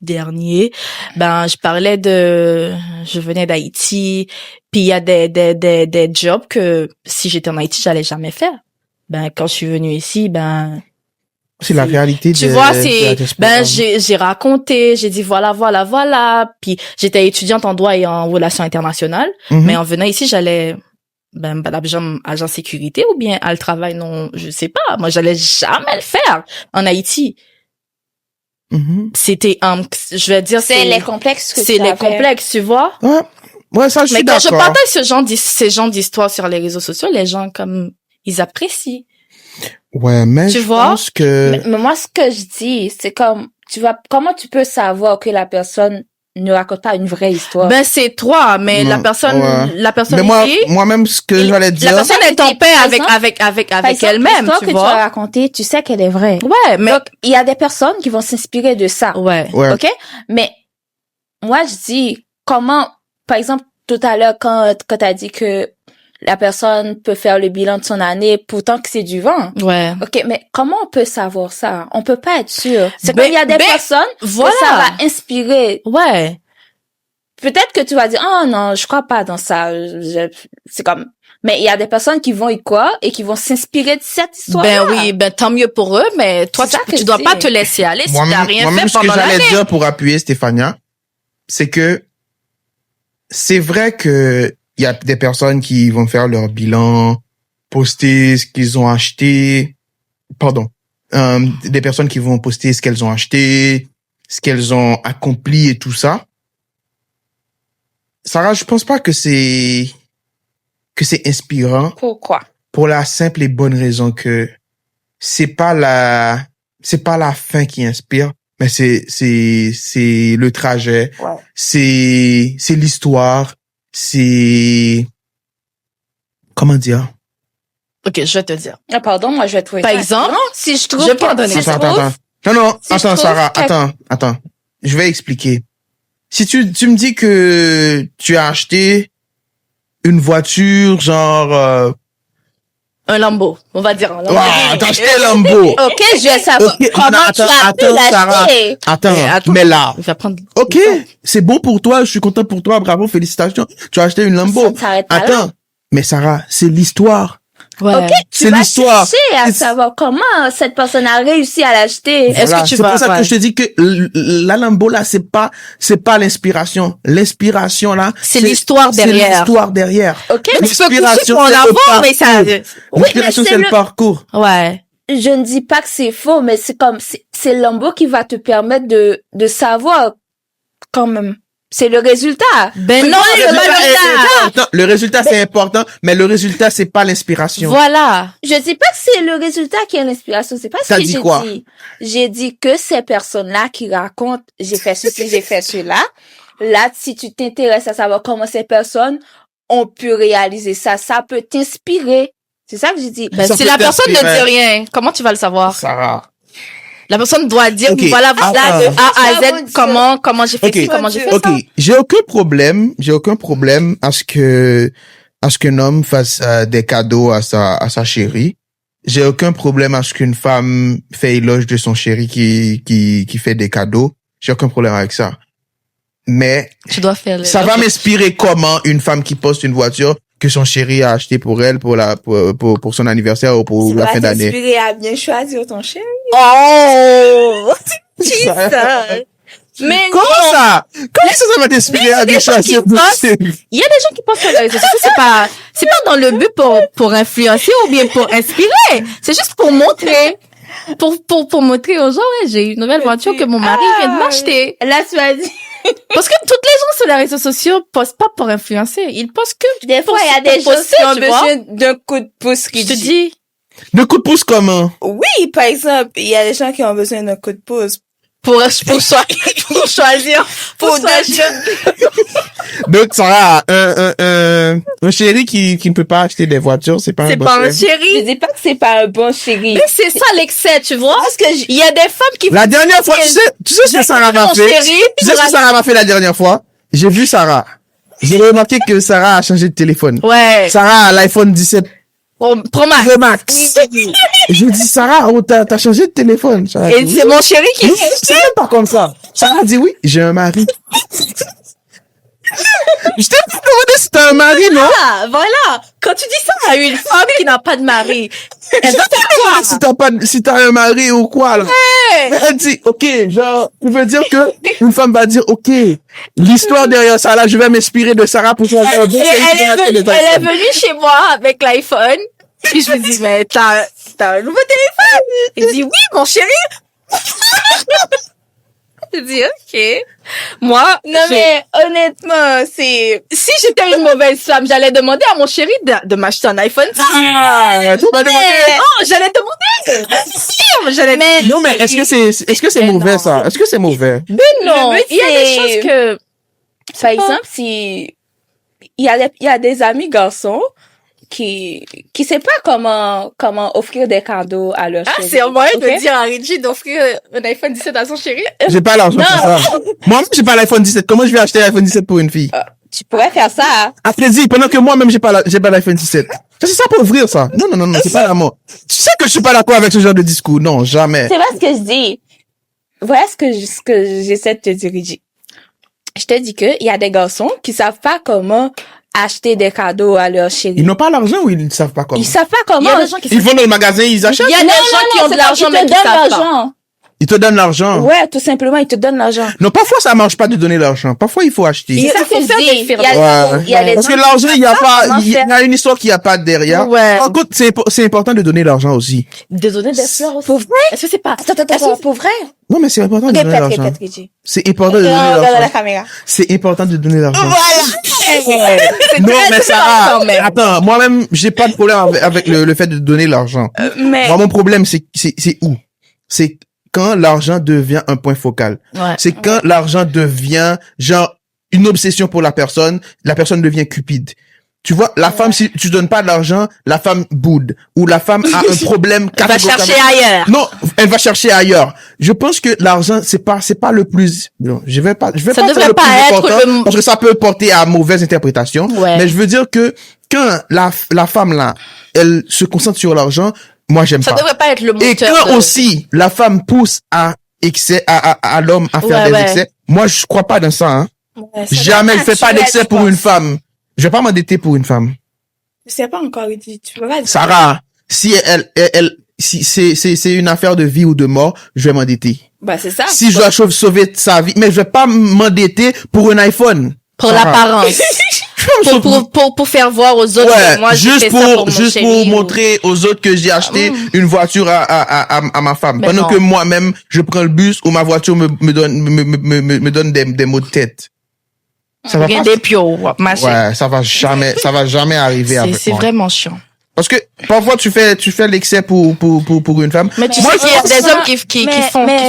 dernier, je parlais je venais d'Haïti, puis il y a des jobs que si j'étais en Haïti, j'allais jamais faire. Quand je suis venue ici, c'est la réalité tu vois, j'ai raconté, j'ai dit voilà, puis j'étais étudiante en droit et en relations internationales, mais en venant ici, j'allais agent sécurité ou bien à le travail, non, je sais pas, moi j'allais jamais le faire en Haïti. C'était je vais dire c'est les complexes que c'est les complexes, tu vois. Ouais, ça je suis d'accord. Mais quand je partage ces gens d'histoires sur les réseaux sociaux, les gens ils apprécient. Ouais, mais tu je vois? pense que mais moi ce que je dis, c'est comme tu vois, comment tu peux savoir que la personne ne raconte pas une vraie histoire? C'est toi, mais la personne mais moi-même ce que j'allais dire, la personne est en paix avec elle-même, tu vois. L'histoire que tu as racontée, tu sais qu'elle est vraie. Ouais, mais donc il y a des personnes qui vont s'inspirer de ça. Ouais. OK? Mais moi je dis comment, par exemple tout à l'heure quand t'as dit que la personne peut faire le bilan de son année pourtant que c'est du vent. Ouais. OK, mais comment on peut savoir ça? On peut pas être sûr. C'est comme il y a des personnes que ça va inspirer. Ouais. Peut-être que tu vas dire "Oh non, je crois pas dans ça." C'est comme mais il y a des personnes qui vont y croire et qui vont s'inspirer de cette histoire-là. Oui, tant mieux pour eux, mais toi tu dois pas te laisser aller si t'as rien fait ce que pendant l'année. j'allais dire pour appuyer Stéphania, c'est que c'est vrai que il y a des personnes qui vont faire leur bilan, poster ce qu'ils ont acheté. Des personnes qui vont poster ce qu'elles ont acheté, ce qu'elles ont accompli et tout ça. Sarah, je pense pas que c'est inspirant. Pourquoi? Pour la simple et bonne raison que c'est pas la fin qui inspire, mais c'est le trajet. Ouais. C'est l'histoire. C'est, comment dire? OK, je vais te dire. Ah, pardon, moi, je vais trouver Par exemple, si je trouve je vais pas donner Attends. Non, attends, Sarah, attends. Je vais expliquer. Si tu me dis que tu as acheté une voiture, genre, un Lambo, on va dire un Lambo. T'as acheté un Lambo. OK, je vais savoir comment tu as pu l'acheter. Attends, mais là. Je vais prendre... OK, c'est bon pour toi, je suis content pour toi, bravo, félicitations. Tu as acheté une Lambo. Attends, mais Sarah, c'est l'histoire. Ouais. OK, tu vas chercher à savoir comment cette personne a réussi à l'acheter. Est-ce que tu vas... C'est pour ça que je te dis que la Lambo, là, c'est pas l'inspiration. L'inspiration, là, c'est l'histoire derrière. C'est l'histoire derrière. OK, l'inspiration, c'est le mais ça... L'inspiration, c'est le parcours. Ouais. Je ne dis pas que c'est faux, mais c'est comme, c'est Lambo qui va te permettre de savoir quand même. C'est le résultat. Non, le résultat c'est important, mais le résultat c'est pas l'inspiration. Voilà. Je dis pas que c'est le résultat qui est l'inspiration, c'est pas ce que j'ai dit. J'ai dit que ces personnes-là qui racontent j'ai fait ceci, j'ai fait cela. Là, si tu t'intéresses à savoir comment ces personnes ont pu réaliser ça, ça peut t'inspirer. C'est ça que j'ai dit. Si la personne ne dit rien, comment tu vas le savoir? Sarah. La personne doit dire, voilà, de A à Z, comment j'ai fait comment j'ai fait ça. OK. J'ai aucun problème à ce qu'un homme fasse des cadeaux à sa chérie. J'ai aucun problème à ce qu'une femme fait éloge de son chéri qui fait des cadeaux. J'ai aucun problème avec ça. Mais ça va m'inspirer comment une femme qui poste une voiture que son chéri a acheté pour elle pour son anniversaire ou pour la fin d'année. Ça va t'inspirer à bien choisir ton chéri. Oh! Mais comment ça? Comment ça va t'inspirer à bien choisir ton chéri? Il y a des gens qui pensent sur les réseaux sociaux, c'est pas dans le but pour influencer ou bien pour inspirer. C'est juste pour montrer. Pour montrer aux gens, j'ai une nouvelle voiture que mon mari vient de m'acheter. Là, tu vas dire. Parce que toutes les gens sur les réseaux sociaux postent pas pour influencer. Ils postent que des fois, il y a des gens qui ont besoin d'un coup de pouce. Je te dis. De coup de pouce comment? Oui, par exemple, il y a des gens qui ont besoin d'un coup de pouce. Pour choisir. Donc, Sarah, un chéri qui ne peut pas acheter des voitures, c'est pas un bon chéri. C'est pas un chéri. Je dis pas que c'est pas un bon chéri. Mais c'est ça l'excès, tu vois. Parce que il y a des femmes qui... La dernière fois, tu sais ce que Sarah m'a fait? Tu sais ce que Sarah m'a fait la dernière fois? J'ai vu Sarah. J'ai remarqué que Sarah a changé de téléphone. Ouais. Sarah a l'iPhone 17. Pro Max. Pro Max. Je dis, Sarah, oh, t'as changé de téléphone. Sarah Et dit, c'est oui. mon chéri qui... Non, c'est même pas comme ça. Sarah dit oui, j'ai un mari. Je t'ai pas demandé si t'as un mari, non? Ah, voilà. Quand tu dis ça à une femme qui n'a pas de mari, elle va faire quoi? Si t'as un mari ou quoi, là. Mais elle dit, ok, genre, tu veux dire que une femme va dire, ok, l'histoire derrière ça, là, je vais m'inspirer de Sarah pour faire un bon Elle est venue chez moi avec l'iPhone. Puis je me dis, mais t'as un nouveau téléphone? Il dit, oui, mon chéri. Je dis, ok. Moi, Non, mais honnêtement, c'est... si j'étais une mauvaise femme, j'allais demander à mon chéri de m'acheter un iPhone. Ah, tu m'as demandé. Oh, j'allais demander. C'est sûr, j'allais. Mais Non, mais est-ce que c'est mauvais, ça? Est-ce que c'est mauvais? Non, il y a des choses que. Par exemple, si... Il y a des amis garçons qui sait pas comment offrir des cadeaux à leur chérie. C'est un moyen ok? de dire à Reggie d'offrir un iPhone 17 à son chéri. J'ai pas l'argent pour ça. Moi-même, j'ai pas l'iPhone 17. Comment je vais acheter l'iPhone 17 pour une fille? Tu pourrais faire ça. Hein? À plaisir, pendant que moi-même, j'ai pas l'iPhone 17. C'est ça pour ouvrir, ça. Non, c'est pas l'amour. Tu sais que je suis pas d'accord avec ce genre de discours. Non, jamais. C'est pas ce que je dis. Voilà ce que j'essaie de te dire, Reggie. Je te dis que il y a des garçons qui savent pas comment acheter des cadeaux à leur chérie. Ils n'ont pas l'argent ou ils ne savent pas comment? Ils savent pas Il y comment. a des gens qui Ils vont dans le magasin, ils achètent. Il y a des gens qui ont de l'argent, mais qui savent pas. l'argent. Ils te donnent l'argent. Ouais, tout simplement, ils te donnent l'argent. Non, parfois, ça marche pas de donner l'argent. Parfois, il faut acheter. Il C'est ça faut que je faire dis. des Il firmes. y a, Ouais. il y a les Parce que gens l'argent, qui il y a savent pas, comment il y faire. a une histoire qui y a pas derrière. Ouais. Par contre, c'est important de donner l'argent aussi. De donner des fleurs aussi. Pour vrai? Est-ce que c'est pas? Attends, pour vrai? Non, mais c'est important de donner l'argent. Répète, Reggie. C'est important de donner Regarde la l'argent. caméra. C'est important de donner l'argent. Voilà. Non, mais Sarah, quand même. attends, moi-même, j'ai pas de problème avec le fait de donner l'argent. Mais, Moi, mon problème, c'est où? C'est quand l'argent devient un point focal. Ouais. C'est quand l'argent devient, genre, une obsession pour la personne devient cupide. Tu vois, la femme, si tu donnes pas de l'argent, la femme boude. Ou la femme a un problème Elle va catégorique chercher ailleurs. Non, elle va chercher ailleurs. Je pense que l'argent, c'est pas le plus, non, je vais pas dire devrait le pas plus être important, le- parce que ça peut porter à mauvaise interprétation. Ouais. Mais je veux dire que quand la femme là, elle se concentre sur l'argent, moi j'aime Ça pas. devrait pas être le moteur. Et quand de- aussi la femme pousse à excès, à l'homme à faire Ouais, des ouais. excès, moi je crois pas dans ça, hein. Ouais, ça Jamais, va je fais pas naturel, d'excès je pour pense. une femme. Je vais pas m'endetter pour une femme. Je sais pas encore, Reggie. Tu peux pas dire. Sarah, si si c'est une affaire de vie ou de mort, je vais m'endetter. Bah, c'est ça. Si je dois sauver sa vie, mais je vais pas m'endetter pour un iPhone. Pour Sarah. l'apparence. pour faire voir aux autres Ouais, que moi, j'ai juste fait ça pour mon juste chéri pour ou- montrer aux autres que j'ai acheté une voiture à ma femme, Mais pendant non. que moi-même je prends le bus ou ma voiture me donne des maux de tête. Ça va Il y a pas. des pios, machin. Ouais, ça va jamais arriver avec C'est moi. vraiment chiant. Parce que parfois tu fais l'excès pour une femme. Mais tu Moi, sais qu'il y a je des pense- hommes qui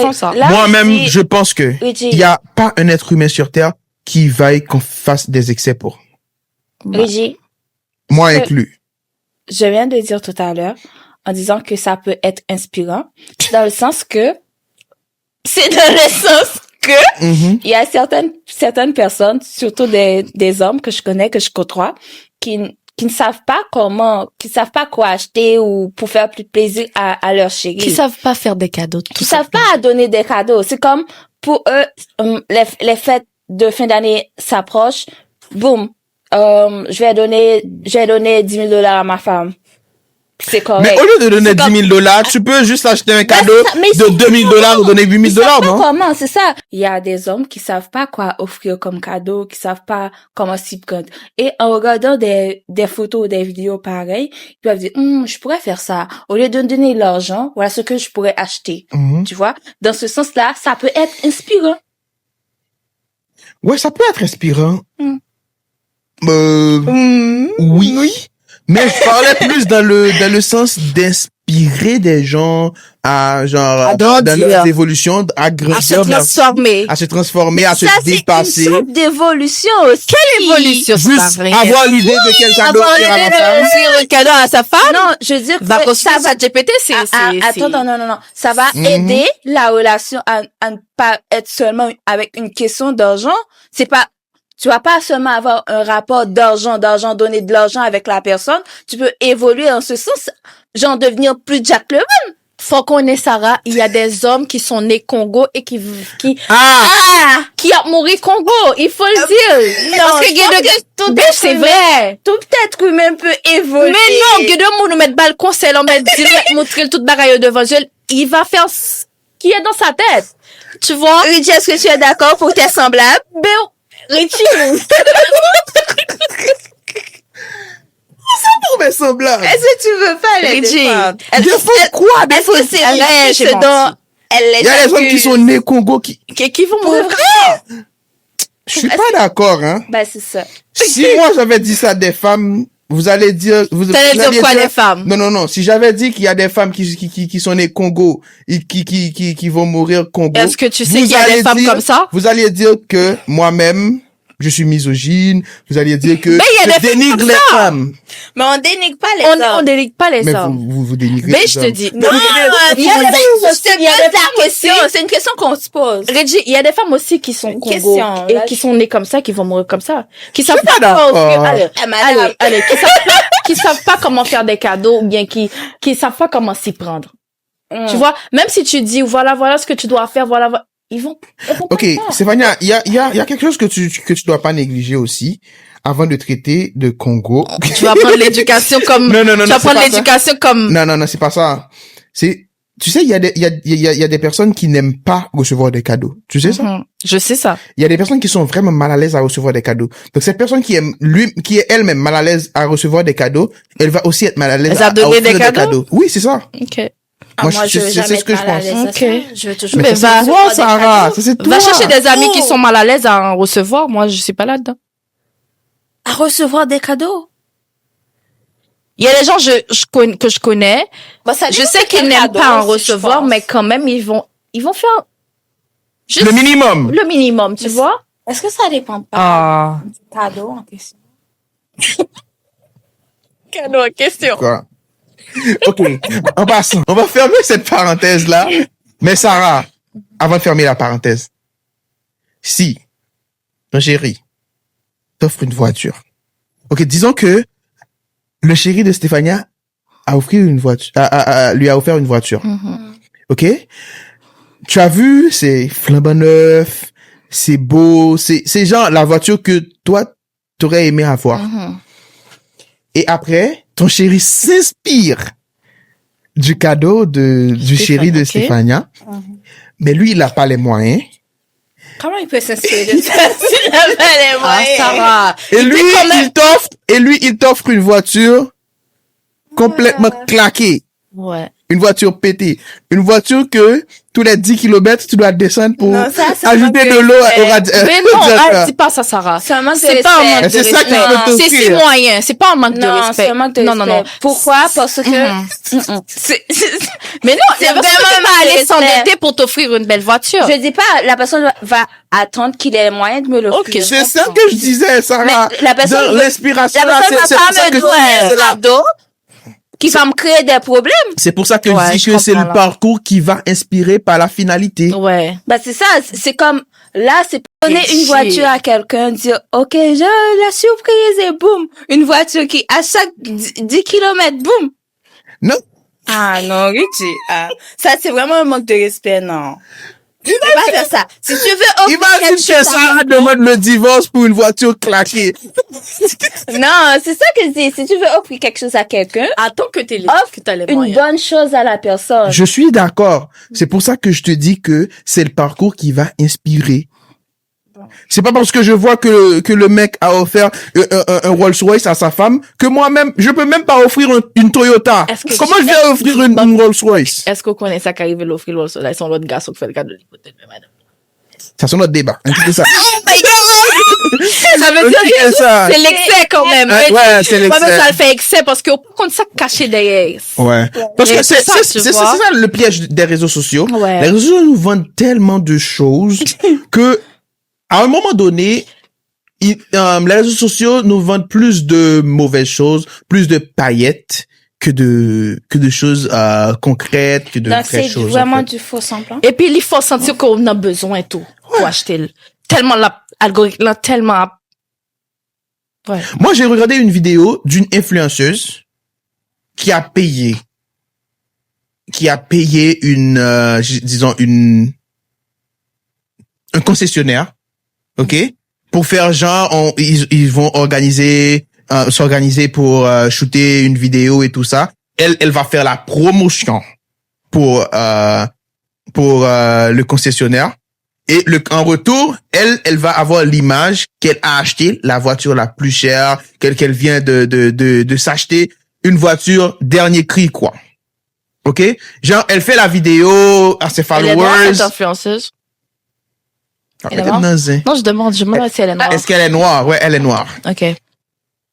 font ça. là Moi-même, aussi, je pense que Reggie, il y a pas un être humain sur terre qui vaille qu'on fasse des excès pour. Reggie, Moi Euh, inclus. je viens de dire tout à l'heure, en disant que ça peut être inspirant, dans le sens que, c'est dans le sens que, Mhm. il y a certaines personnes, surtout des hommes que je connais, que je côtoie, qui ne savent pas qui savent pas quoi acheter ou pour faire plus de plaisir à leur chérie. Qui savent pas faire des cadeaux. Qui savent pas donner des cadeaux. C'est comme, pour eux, les fêtes de fin d'année s'approchent. Boum. Je vais donner 10 000 $ à ma femme. C'est correct. Mais au lieu de donner C'est 10 000 $, tu peux juste acheter un cadeau ça, mais de 2 000 $ ou donner 8 Ils 000 savent $, pas non? comment, c'est ça. Il y a des hommes qui savent pas quoi offrir comme cadeau, qui savent pas comment s'y prendre. Et en regardant des photos, des vidéos pareilles, ils peuvent dire, je pourrais faire ça. Au lieu de donner l'argent, voilà ce que je pourrais acheter. Mhm. Tu vois? Dans ce sens-là, ça peut être inspirant. Ouais, ça peut être inspirant. Mm. Oui. Mais je parlais plus dans le sens d'inspirer des gens à, genre, dans leur évolution, à À se grandir, transformer. à se transformer, à se dépasser. C'est une sorte d'évolution aussi. Quelle évolution, c'est pas Juste vrai. avoir l'idée de quel cadeau Avoir offrir à l'idée ma femme. d'offrir un cadeau à sa femme. Non, je veux dire Va que consulter ça va sa GPT, c'est... attends, non. Ça va Mhm. aider la relation à ne pas être seulement avec une question d'argent. C'est pas, Tu vas pas seulement avoir un rapport d'argent, donner de l'argent avec la personne. Tu peux évoluer en ce sens, genre devenir plus Jack Lemmon. Faut qu'on ait Sarah, il y a des hommes qui sont nés Congo et qui a mouru Congo, il faut le dire. Non, tout c'est vrai. Tout être humain peut évoluer. Mais non, que de nous mettre balle conseil, on met direct montrer toute bagaille devant Dieu, il va faire ce qui est dans sa tête. Tu vois? Richie, est-ce que tu es d'accord pour tes semblables? Ben, Richie. Pour mes semblables. Est-ce que tu veux pas les défendre? Défendre quoi? Est-ce que c'est vrai, ce dont elle Il y a des hommes qui sont nés Congo qui vont mourir. Je suis pas d'accord, hein. Ben, c'est ça. Si moi j'avais dit ça à des femmes, vous allez dire, T'allais dire quoi, les femmes? Non. Si j'avais dit qu'il y a des femmes qui sont nées Congo et qui vont mourir Congo. Est-ce que tu sais qu'il y a des femmes comme ça? Vous alliez dire que moi-même, je suis misogyne. Vous alliez dire que je dénigre les femmes. Mais on dénigre pas les hommes. On dénigre pas les Mais hommes. vous dénigrez Mais les je te hommes. dis. Non, il y a la question. C'est une question qu'on se pose. Reggie, il y a des femmes aussi qui sont Congo question, et là, qui sont nées comme ça, qui vont mourir comme ça, qui savent pas d'accord. allez, qui savent pas comment faire des cadeaux ou bien qui savent pas comment s'y prendre. Tu vois, même si tu dis voilà ce que tu dois faire, voilà, ils vont pas Ok, le faire. Stéphania, il y a quelque chose que tu dois pas négliger aussi avant de traiter de Congo. Tu vas prendre l'éducation comme Non, tu vas prendre l'éducation comme Non, c'est pas ça. Tu sais, il y a des personnes qui n'aiment pas recevoir des cadeaux. Tu sais ça? Je sais ça. Il y a des personnes qui sont vraiment mal à l'aise à recevoir des cadeaux. Donc cette personne qui est elle-même mal à l'aise à recevoir des cadeaux, elle va aussi être mal à l'aise à donner offrir des cadeaux? Oui, c'est ça. OK. Moi, je veux c'est jamais ce que être je mal à pense. l'aise à Ok. ça. Je veux toujours Mais va c'est toi, Sarah. Ça, c'est toi. Va chercher des amis qui sont mal à l'aise à en recevoir. Moi, je suis pas là-dedans. à recevoir des cadeaux. Il y a des gens que je connais. Bah, ça Je dépend sais de qu'ils quel n'aiment cadeau pas en aussi, je recevoir, pense. mais quand même, ils vont faire juste Le minimum. le minimum, tu vois? Est-ce que ça dépend pas Ah. du cadeau en question? Cadeau en question. Quoi? Ok. En passant, on va fermer cette parenthèse-là. Mais Sarah, avant de fermer la parenthèse, si ton chéri t'offre une voiture, ok, disons que le chéri de Stéphania lui a offert une voiture, ok? Tu as vu, c'est flambant neuf, c'est beau, c'est genre la voiture que toi t'aurais aimé avoir. Et après, ton chéri s'inspire du cadeau du chéri de ok. Stéphania. Mais lui, il n'a pas les moyens. Comment il peut s'inspirer de ça s'il n'a pas les moyens? Sarah. Et lui, il t'offre une voiture complètement claquée. Ouais. Une voiture pétée. Une voiture que tous les 10 kilomètres, tu dois descendre pour Non, ça, c'est ajouter pas de l'eau que- au Mais non, dis pas ça, Sarah. C'est un manque de C'est pas un manque respect. de C'est ça qu'il respect. veut t'offrir. C'est si moyen. C'est pas un manque de Non, respect. c'est un manque de respect. Non. Pourquoi? Parce que Mais non, C'est la personne vraiment peut pas un aller respect. s'endetter pour t'offrir une belle voiture. je dis pas, la personne va attendre qu'il ait les moyens de me l'offrir. Ok, C'est ça que je disais, Sarah. Mais la personne Dans veut- l'inspiration, La là, personne va c'est pas pour ça me que donner je dis- un cadeau qui va me créer des problèmes. c'est pour ça que Ouais, je dis je que c'est comprends, le là. parcours qui va inspirer par la finalité. Ouais. Bah, c'est ça. C'est comme, là, c'est pour donner Richie. une voiture à quelqu'un, dire, OK, j'ai la surprise et boum. Une voiture qui, à chaque 10 kilomètres, boum. Non. Ah, non, Richie. Ah. Ça, c'est vraiment un manque de respect, non. Tu peux pas faire ça. Si tu veux offrir Imagine quelque que chose à Sarah demande le divorce pour une voiture claquée. Non, c'est ça que je dis. Si tu veux offrir quelque chose à quelqu'un, Attends que t'aies offre que t'as les une moyens. bonne chose à la personne. Je suis d'accord. C'est pour ça que je te dis que c'est le parcours qui va inspirer. C'est pas parce que je vois que le mec a offert un Rolls-Royce à sa femme que moi-même, je peux même pas offrir une Toyota. Est-ce que Comment je vais offrir une Rolls-Royce? Est-ce qu'on connaît ça qu'arrive l'offrir l'autre soleil, son l'autre garçon qui fait le cadeau de l'hypothèque, madame? Ça c'est notre débat. C'est ça. Ça veut dire Ok, que ça. c'est l'excès quand même. Ouais, c'est Moi, l'excès. ça le fait excès parce qu'on peut compte ça caché derrière. Ouais. Parce Et que c'est ça, tu c'est vois. ça le piège des réseaux sociaux. Ouais. Les réseaux sociaux nous vendent tellement de choses que, à un moment donné, les réseaux sociaux nous vendent plus de mauvaises choses, plus de paillettes que de choses concrètes, que de Donc, vraies c'est choses. vraiment en fait. du faux semblant. Et puis, il faut sentir qu'on a besoin et tout pour acheter tellement l'algorithme là tellement Ouais. Moi, j'ai regardé une vidéo d'une influenceuse qui a payé disons un concessionnaire, ok, pour faire genre, ils vont s'organiser pour shooter une vidéo et tout ça. Elle va faire la promotion pour le concessionnaire. Et en retour, elle va avoir l'image qu'elle a acheté la voiture la plus chère, qu'elle vient de s'acheter une voiture dernier cri, quoi. OK? Genre, elle fait la vidéo à ses followers. Elle est noire, cette influenceuse? Elle est noire? Non, je demande si elle est noire. Est-ce qu'elle est noire? Ouais, elle est noire. OK.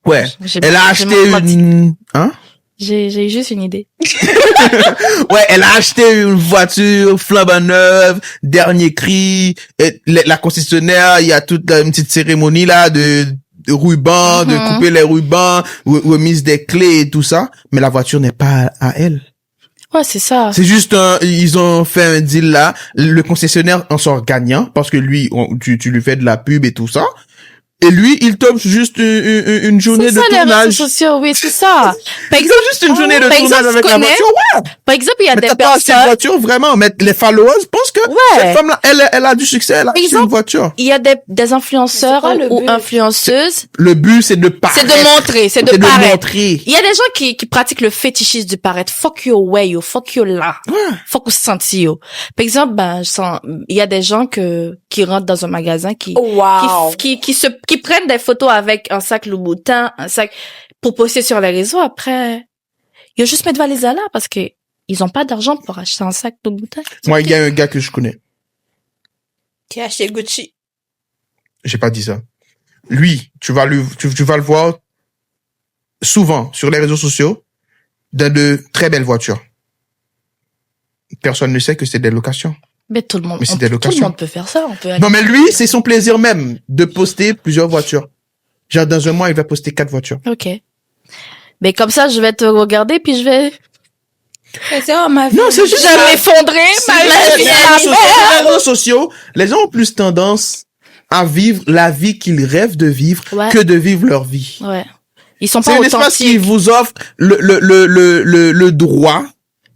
Ouais. Elle a acheté une... Hein? J'ai juste une idée. Ouais, elle a acheté une voiture flambant neuve, dernier cri. Et la concessionnaire, il y a toute une petite cérémonie là de rubans, de couper les rubans, remise des clés et tout ça. Mais la voiture n'est pas à elle. Ouais, c'est ça. C'est juste ils ont fait un deal là. Le concessionnaire en sort gagnant parce que lui, tu lui fais de la pub et tout ça. Et lui, il tombe juste une journée de tournage. C'est ça, les réseaux sociaux, oui, c'est ça. Par exemple, juste une journée de tournage avec la voiture, ouais. Par exemple, il y a des personnes... cette voiture, vraiment, mais les followers pensent que cette femme-là, elle a du succès, elle a une voiture. Il y a des influenceurs ou influenceuses. Le but, c'est de paraître. C'est de montrer, c'est de paraître. Montrer. Il y a des gens qui pratiquent le fétichisme du paraître. Fuck your way, yo. Fuck your là. Fuck your senti, yo. Par exemple, il y a des gens qui rentrent dans un magasin qui prennent des photos avec un sac Louboutin, un sac pour poster sur les réseaux. Après, ils juste mettre valisa là parce que ils ont pas d'argent pour acheter un sac Louboutin. Moi, il y a un gars que je connais. Qui a acheté Gucci. J'ai pas dit ça. Lui, tu vas le voir souvent sur les réseaux sociaux dans de très belles voitures. Personne ne sait que c'est des locations. Mais tout le monde, c'est des locations. Tout le monde peut faire ça. Non, mais lui, c'est son plaisir même de poster plusieurs voitures. Genre, dans un mois, il va poster 4 voitures. OK. Mais comme ça, je vais te regarder puis je vais... Non, c'est juste... Je vais m'effondrer. Sur les réseaux sociaux, les gens ont plus tendance à vivre la vie qu'ils rêvent de vivre que de vivre leur vie. Ouais. Ils sont pas authentiques. C'est un espace qui vous offre le droit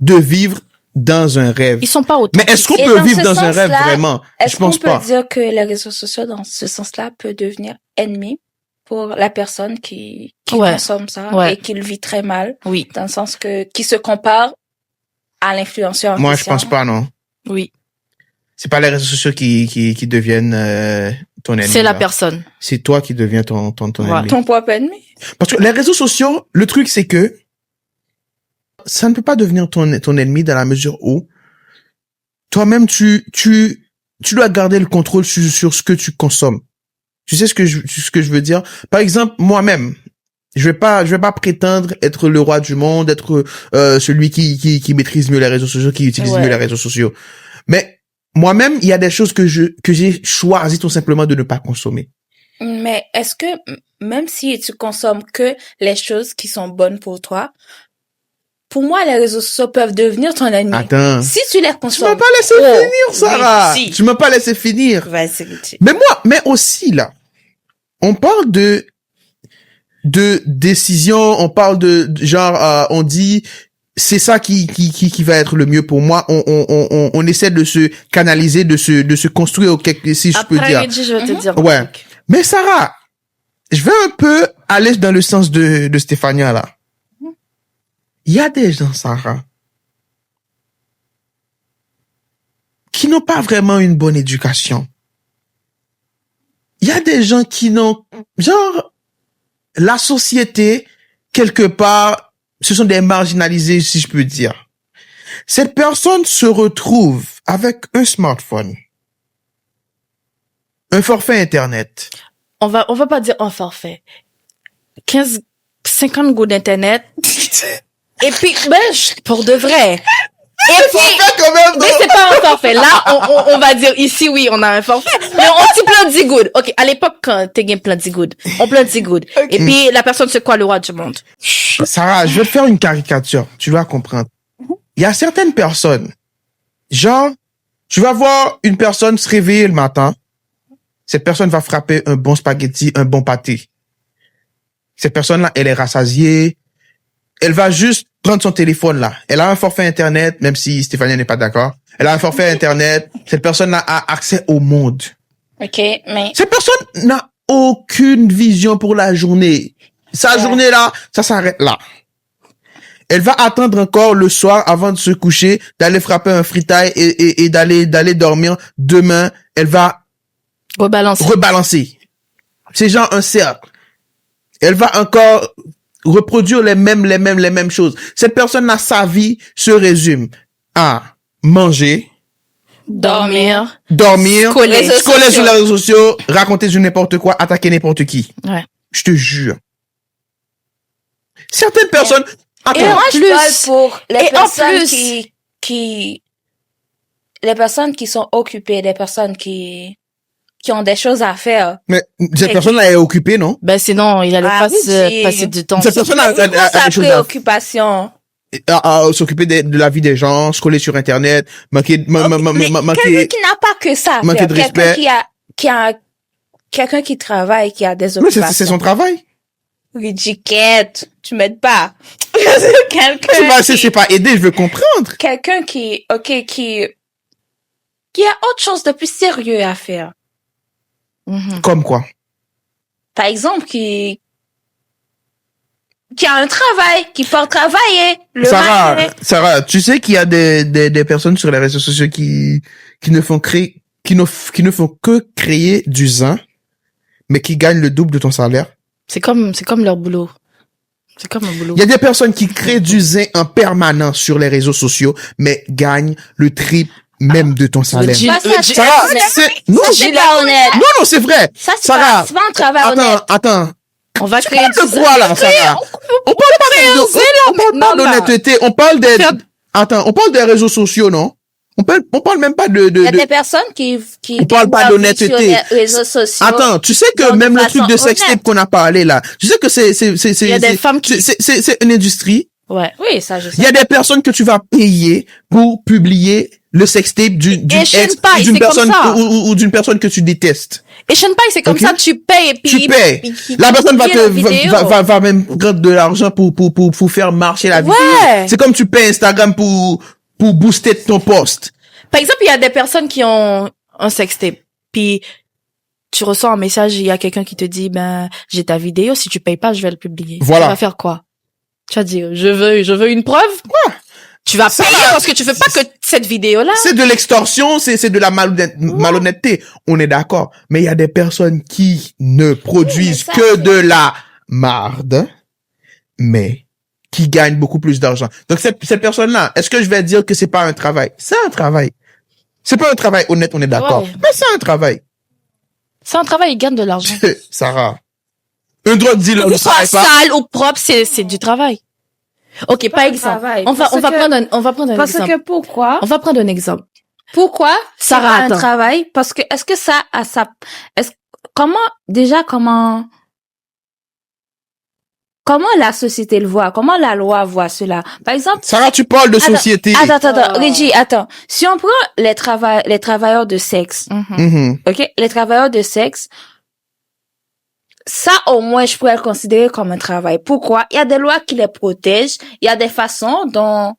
de vivre dans un rêve. Ils sont pas authentiques. Mais est-ce qu'on peut vivre dans un rêve vraiment? Je pense pas. Est-ce qu'on peut dire que les réseaux sociaux, dans ce sens-là, peut devenir ennemi pour la personne qui consomme ça et qui le vit très mal? Oui. Dans le sens qui se compare à l'influenceur. Moi, je pense pas, non. Oui. C'est pas les réseaux sociaux qui deviennent ton ennemi. C'est la personne. C'est toi qui deviens ton ennemi. Ton propre ennemi. Parce que les réseaux sociaux, le truc, c'est que ça ne peut pas devenir ton ennemi dans la mesure où toi-même tu dois garder le contrôle sur ce que tu consommes. Tu sais ce que je veux dire? Par exemple, moi-même, je vais pas prétendre être le roi du monde, être celui qui maîtrise mieux les réseaux sociaux, qui utilise mieux les réseaux sociaux. Mais moi-même, il y a des choses que j'ai choisi tout simplement de ne pas consommer. Mais est-ce que même si tu consommes que les choses qui sont bonnes pour toi, pour moi, les réseaux sociaux peuvent devenir ton ennemi. Attends. Si tu les consommes. Tu m'as pas laissé finir, Sarah. Oui, si. Tu m'as pas laissé finir. Vas-y. Mais aussi, là, on parle de décision, on parle de genre, on dit, c'est ça qui va être le mieux pour moi. On essaie de se canaliser, de se construire, si je peux dire. Après, je vais te dire. Ouais. Mais Sarah, je vais un peu aller dans le sens de Stéphania, là. Il y a des gens, Sarah, qui n'ont pas vraiment une bonne éducation. Il y a des gens qui n'ont, genre, la société, quelque part, ce sont des marginalisés, si je peux dire. Cette personne se retrouve avec un smartphone, un forfait Internet. On va pas dire un forfait. 50 gouttes d'Internet. Et puis, pour de vrai. Et puis, mais c'est pas un forfait. Là, on va dire, ici, oui, on a un forfait. Mais on dit plein de good. OK, à l'époque, quand t'es game plein de good, on plein de good. Okay. Et puis, la personne, c'est quoi le roi du monde? Sarah, je vais te faire une caricature. Tu dois comprendre. Il y a certaines personnes, genre, tu vas voir une personne se réveiller le matin. Cette personne va frapper un bon spaghetti, un bon pâté. Cette personne-là, elle est rassasiée. Elle va juste prendre son téléphone là. Elle a un forfait Internet, même si Stéphanie n'est pas d'accord. Elle a un forfait Internet. Cette personne-là a accès au monde. OK, mais... Cette personne n'a aucune vision pour la journée. Sa journée là, ça s'arrête là. Elle va attendre encore le soir avant de se coucher, d'aller frapper un fritaille et d'aller dormir. Demain, elle va rebalancer. C'est genre un cercle. Elle va encore reproduire les mêmes choses. Cette personne-là, sa vie se résume à manger, dormir, scroller sur les réseaux sociaux, raconter sur n'importe quoi, attaquer n'importe qui. Ouais. Je te jure. Certaines personnes... Et moi, je parle pour les personnes les personnes qui sont occupées, les personnes qui ont des choses à faire. Mais cette personne-là est occupée, non? Ben sinon, il allait pas passer du temps. Cette personne a des choses à préoccupation. À s'occuper de la vie des gens, scroller sur Internet, manquer quelqu'un qui n'a pas que ça à manquer faire. de respect. Quelqu'un qui travaille, qui a des occupations. Mais c'est son travail. Ridiquette, tu m'aides pas. C'est pas aider, je veux comprendre. Quelqu'un qui a autre chose de plus sérieux à faire. Comme quoi? Par exemple, qui a un travail, qui peut travailler le matin. Sarah, tu sais qu'il y a des personnes sur les réseaux sociaux qui ne font que créer du zin, mais qui gagnent le double de ton salaire. C'est comme leur boulot. C'est comme un boulot. Il y a des personnes qui créent du zin en permanence sur les réseaux sociaux, mais gagnent le triple même de ton salaire. Sarah, non, c'est pas honnête. Non, c'est vrai. Ça, c'est pas un travail honnête. Attends. On va créer de quoi, là, Sarah? On parle pas d'honnêteté. On parle des réseaux sociaux, non? On parle même pas de... Il y a des personnes qui on parle pas d'honnêteté. Sur les réseaux sociaux. Attends, tu sais que même le truc de sextape qu'on a parlé là, tu sais que il y a des femmes qui... c'est une industrie. Ouais. Oui, ça, je sais. Il y a des personnes que tu vas payer pour publier le sextape d'une personne ou d'une personne que tu détestes. Et Shenpai, c'est comme ça, tu payes et puis... Tu payes. La personne va même prendre de l'argent pour faire marcher la vidéo. C'est comme tu payes Instagram pour booster ton post. Par exemple, il y a des personnes qui ont un sextape, puis tu reçois un message, il y a quelqu'un qui te dit, ben, j'ai ta vidéo, si tu payes pas, je vais le publier. Voilà. Tu vas faire quoi? Tu vas dire, je veux une preuve? Quoi? Tu vas payer parce que tu veux pas que cette vidéo-là. C'est de l'extorsion, c'est de la malhonnêteté. On est d'accord. Mais il y a des personnes qui ne produisent que de la marde, mais qui gagnent beaucoup plus d'argent. Donc, cette personne-là, est-ce que je vais dire que c'est pas un travail? C'est un travail. C'est pas un travail honnête, on est d'accord. Ouais. Mais c'est un travail. C'est un travail, ils gagnent de l'argent. Sarah. Un droit de dealer ne travaille pas. Sale ou propre, c'est du travail. Ok, par exemple, on va prendre un exemple. Parce que pourquoi? On va prendre un exemple. Pourquoi? Sarah, un travail? Parce que, est-ce que ça a sa, comment la société le voit? Comment la loi voit cela? Par exemple. Sarah, tu parles de société. Attends. Reggie, attends. Si on prend les travailleurs de sexe. OK? Les travailleurs de sexe. Ça, au moins, je pourrais le considérer comme un travail. Pourquoi? Il y a des lois qui les protègent. Il y a des façons dont,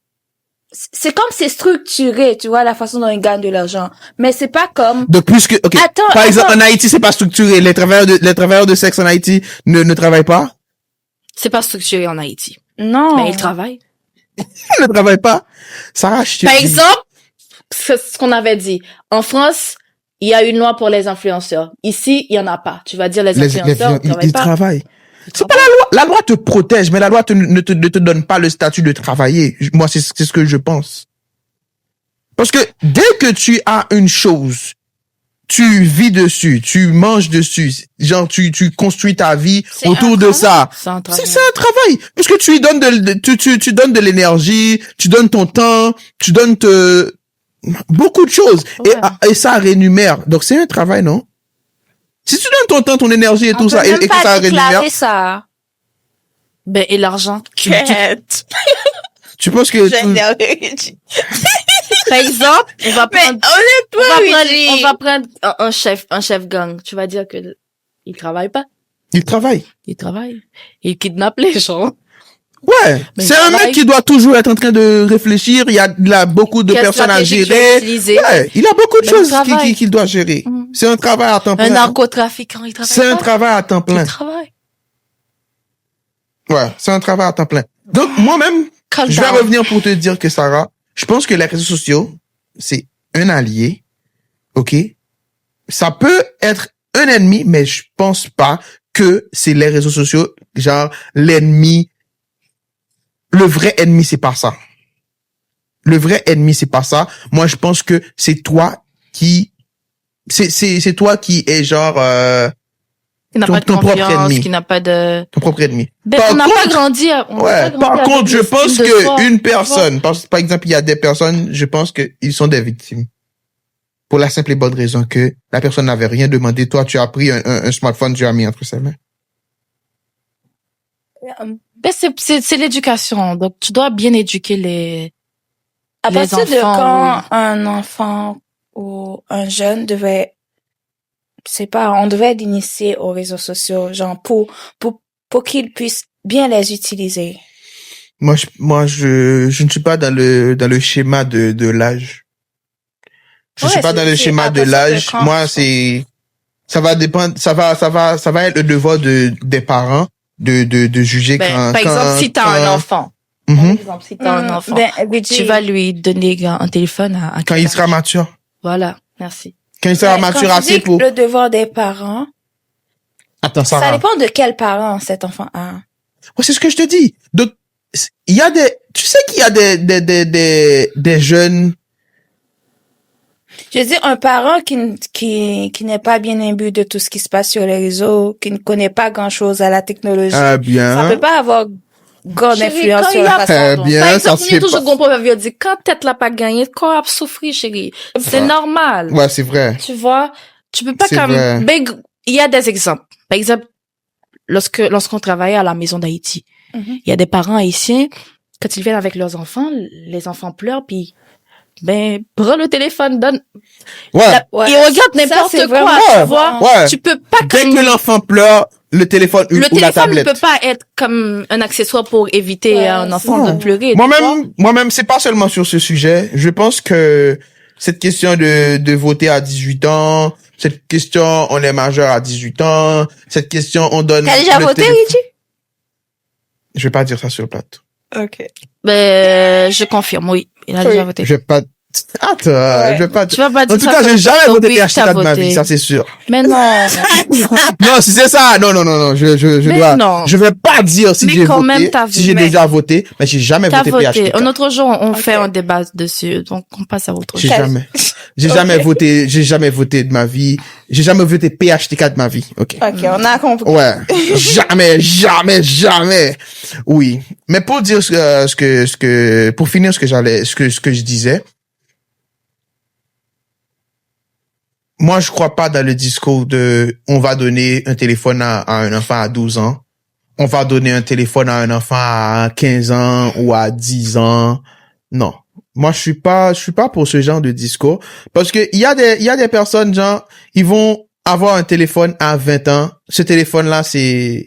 c'est comme c'est structuré, tu vois, la façon dont ils gagnent de l'argent. Mais c'est pas comme... Donc, plus que, ok. Par exemple, en Haïti, c'est pas structuré. Les travailleurs de sexe en Haïti ne travaillent pas? C'est pas structuré en Haïti. Non. Mais ils travaillent. Ils ne travaillent pas. Sarah, je te Par exemple, c'est ce qu'on avait dit. En France, il y a une loi pour les influenceurs. Ici, il y en a pas. Tu vas dire les influenceurs ils travaillent. C'est pas la loi. La loi te protège, mais la loi ne te donne pas le statut de travailler. Moi, c'est ce que je pense. Parce que dès que tu as une chose, tu vis dessus, tu manges dessus, genre tu construis ta vie autour de ça. C'est un travail. Parce que tu lui donnes tu donnes de l'énergie, tu donnes ton temps, tu donnes beaucoup de choses. Ouais. Et ça rémunère. Donc c'est un travail, non? Si tu donnes ton temps, ton énergie et tout ça, et que ça rémunère. Ça. Ben, et l'argent. Tu penses que par exemple, on va prendre un chef gang. Tu vas dire que il travaille pas. Il travaille. Il travaille. Il kidnappe les gens. Ouais. Mais C'est il un travaille. mec qui doit toujours être en train de réfléchir. Il a beaucoup de Quelle personnes à stratégie qu'il va gérer. utiliser? Ouais. Il a beaucoup de Mais il choses travaille. qu'il doit gérer. Mm. C'est un travail à temps plein. Un narcotrafiquant, il travaille C'est un pas. travail à temps plein. Il travaille. Ouais. C'est un travail à temps plein. Donc, moi-même, Calm je vais down. revenir pour te dire que Sarah, je pense que les réseaux sociaux, c'est un allié. OK? Ça peut être un ennemi, mais je pense pas que c'est les réseaux sociaux, genre, l'ennemi. Le vrai ennemi, c'est pas ça. Le vrai ennemi, c'est pas ça. Moi, je pense que c'est toi qui, c'est toi qui est genre, Qui n'a ton- pas de ton propre confiance, ennemi. qui n'a pas de... ton propre ennemi. Ben, Par on n'a pas contre- grandi on n'a pas Ouais. grandi Par avec contre, je l'estime pense de soi, que une tu vois. personne, par exemple, il y a des personnes, je pense qu'ils sont des victimes. Pour la simple et bonne raison que la personne n'avait rien demandé. Toi, tu as pris un smartphone, tu as mis entre ses mains. Ben, c'est l'éducation. Donc, tu dois bien éduquer À les partir de enfants, quand oui. un enfant ou un jeune devait, c'est pas, on devait l'initier aux réseaux sociaux, genre pour qu'ils puissent bien les utiliser. Moi, je ne suis pas dans le schéma de l'âge. Je Ouais, suis pas c'est- dans le c'est schéma à de partir de l'âge. quand, Moi, je c'est, ça va dépendre, ça va être le devoir des parents de juger Ben, par exemple, si t'as un enfant, par Mhm. exemple, si t'as un enfant, Ben, Reggie, tu vas lui donner un téléphone à Quand quel il âge? sera mature. Voilà, merci. Quand il sera ben, mature quand tu assez dis pour, le devoir des parents, attends, ça Sarah. dépend de quel parent cet enfant a. Ouais, c'est ce que je te dis. Donc, il y a tu sais qu'il y a des jeunes. Je veux dire, un parent qui n'est pas bien imbu de tout ce qui se passe sur les réseaux, qui ne connaît pas grand-chose à la technologie, Ah, bien. ça peut pas avoir grande Chérie, influence quand sur il la a- façon dont... Bien, Par ça exemple, se il y a fait toujours pas. un proverbe qui dit, quand tête l'a pas gagné, quoi a souffri, chérie. C'est Ouais. normal. Ouais, c'est vrai. Tu vois, tu peux pas C'est comme, vrai. il y a des exemples. Par exemple, lorsqu'on travaillait à la maison d'Haïti, Mhm. il y a des parents haïtiens, quand ils viennent avec leurs enfants, les enfants pleurent, puis, ben, prends le téléphone, donne, Ouais. Ouais. ils regardent Ça, n'importe c'est quoi, vraiment- tu vois. Ouais. Tu peux pas Dès comme, que l'enfant pleure, le téléphone ou le la téléphone ne tablette. peut pas être comme un accessoire pour éviter Ouais, à un enfant non. de pleurer. tu vois. Moi-même, c'est pas seulement sur ce sujet. Je pense que cette question de voter à 18 ans, cette question on est majeur à 18 ans, cette question on donne. T'as déjà le voté, téléphone- Richie? Je vais pas dire ça sur le plateau. Ok. Ben, je confirme, oui. Il a Oui. déjà voté. Je vais pas. Attends, je vais pas. Tu vas pas dire En tout ça cas, sur j'ai le jamais plateau, voté oui, PHTK t'as de ma voté. vie, ça c'est sûr. Mais non. Non, si c'est ça, non, je Mais dois, non. je vais pas dire si Mais j'ai quand voté, même, t'as si j'ai vu, mais- déjà voté, mais j'ai jamais T'as voté voté. PHTK. Un autre jour, on Ok. fait un débat dessus. Donc, on passe à autre J'ai chose. jamais, j'ai Ok. jamais voté de ma vie, j'ai jamais voté PHTK de ma vie, ok. Ok, on a compris. Ouais, jamais. Oui, mais pour dire pour finir ce que je disais, moi je crois pas dans le discours de on va donner un téléphone à un enfant à 12 ans, on va donner un téléphone à un enfant à 15 ans ou à 10 ans. Non. Moi, je suis pas pour ce genre de discours. Parce que il y a des personnes, genre, ils vont avoir un téléphone à 20 ans. Ce téléphone-là, c'est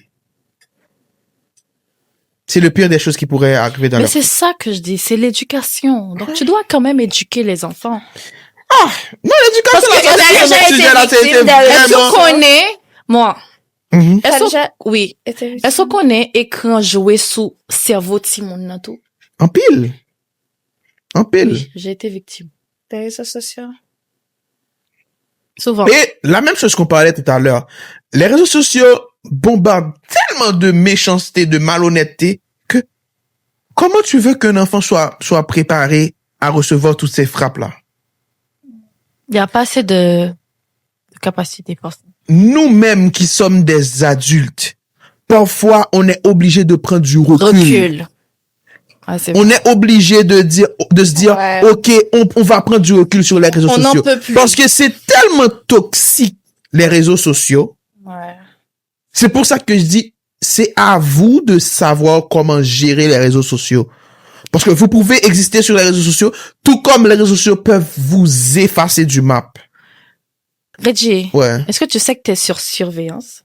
le pire des choses qui pourraient arriver dans Mais leur c'est ça que je dis, c'est l'éducation. Donc, tu dois quand même éduquer les enfants. Non, l'éducation, Parce que là, j'ai ça, déjà ce été sujet-là, victime c'était d'un- Est-ce vraiment- qu'on connaît, moi, Mhm. T'as déjà oui, été est-ce qu'on connaît écran joué sous cerveau de Simon Nato? En pile. Oui, j'ai été victime. des réseaux sociaux? Souvent. Et la même chose qu'on parlait tout à l'heure. Les réseaux sociaux bombardent tellement de méchanceté, de malhonnêteté, que comment tu veux qu'un enfant soit préparé à recevoir toutes ces frappes-là? Il n'y a pas assez de capacité pour ça. Nous-mêmes qui sommes des adultes, parfois on est obligé de prendre du recul. Ah, c'est On est obligé de se dire, Ouais. OK, on va prendre du recul sur les réseaux On n'en sociaux. peut plus. Parce que c'est tellement toxique, les réseaux sociaux. Ouais. C'est pour ça que je dis, c'est à vous de savoir comment gérer les réseaux sociaux. Parce que vous pouvez exister sur les réseaux sociaux, tout comme les réseaux sociaux peuvent vous effacer du map. Reggie, Ouais. est-ce que tu sais que tu es sur surveillance?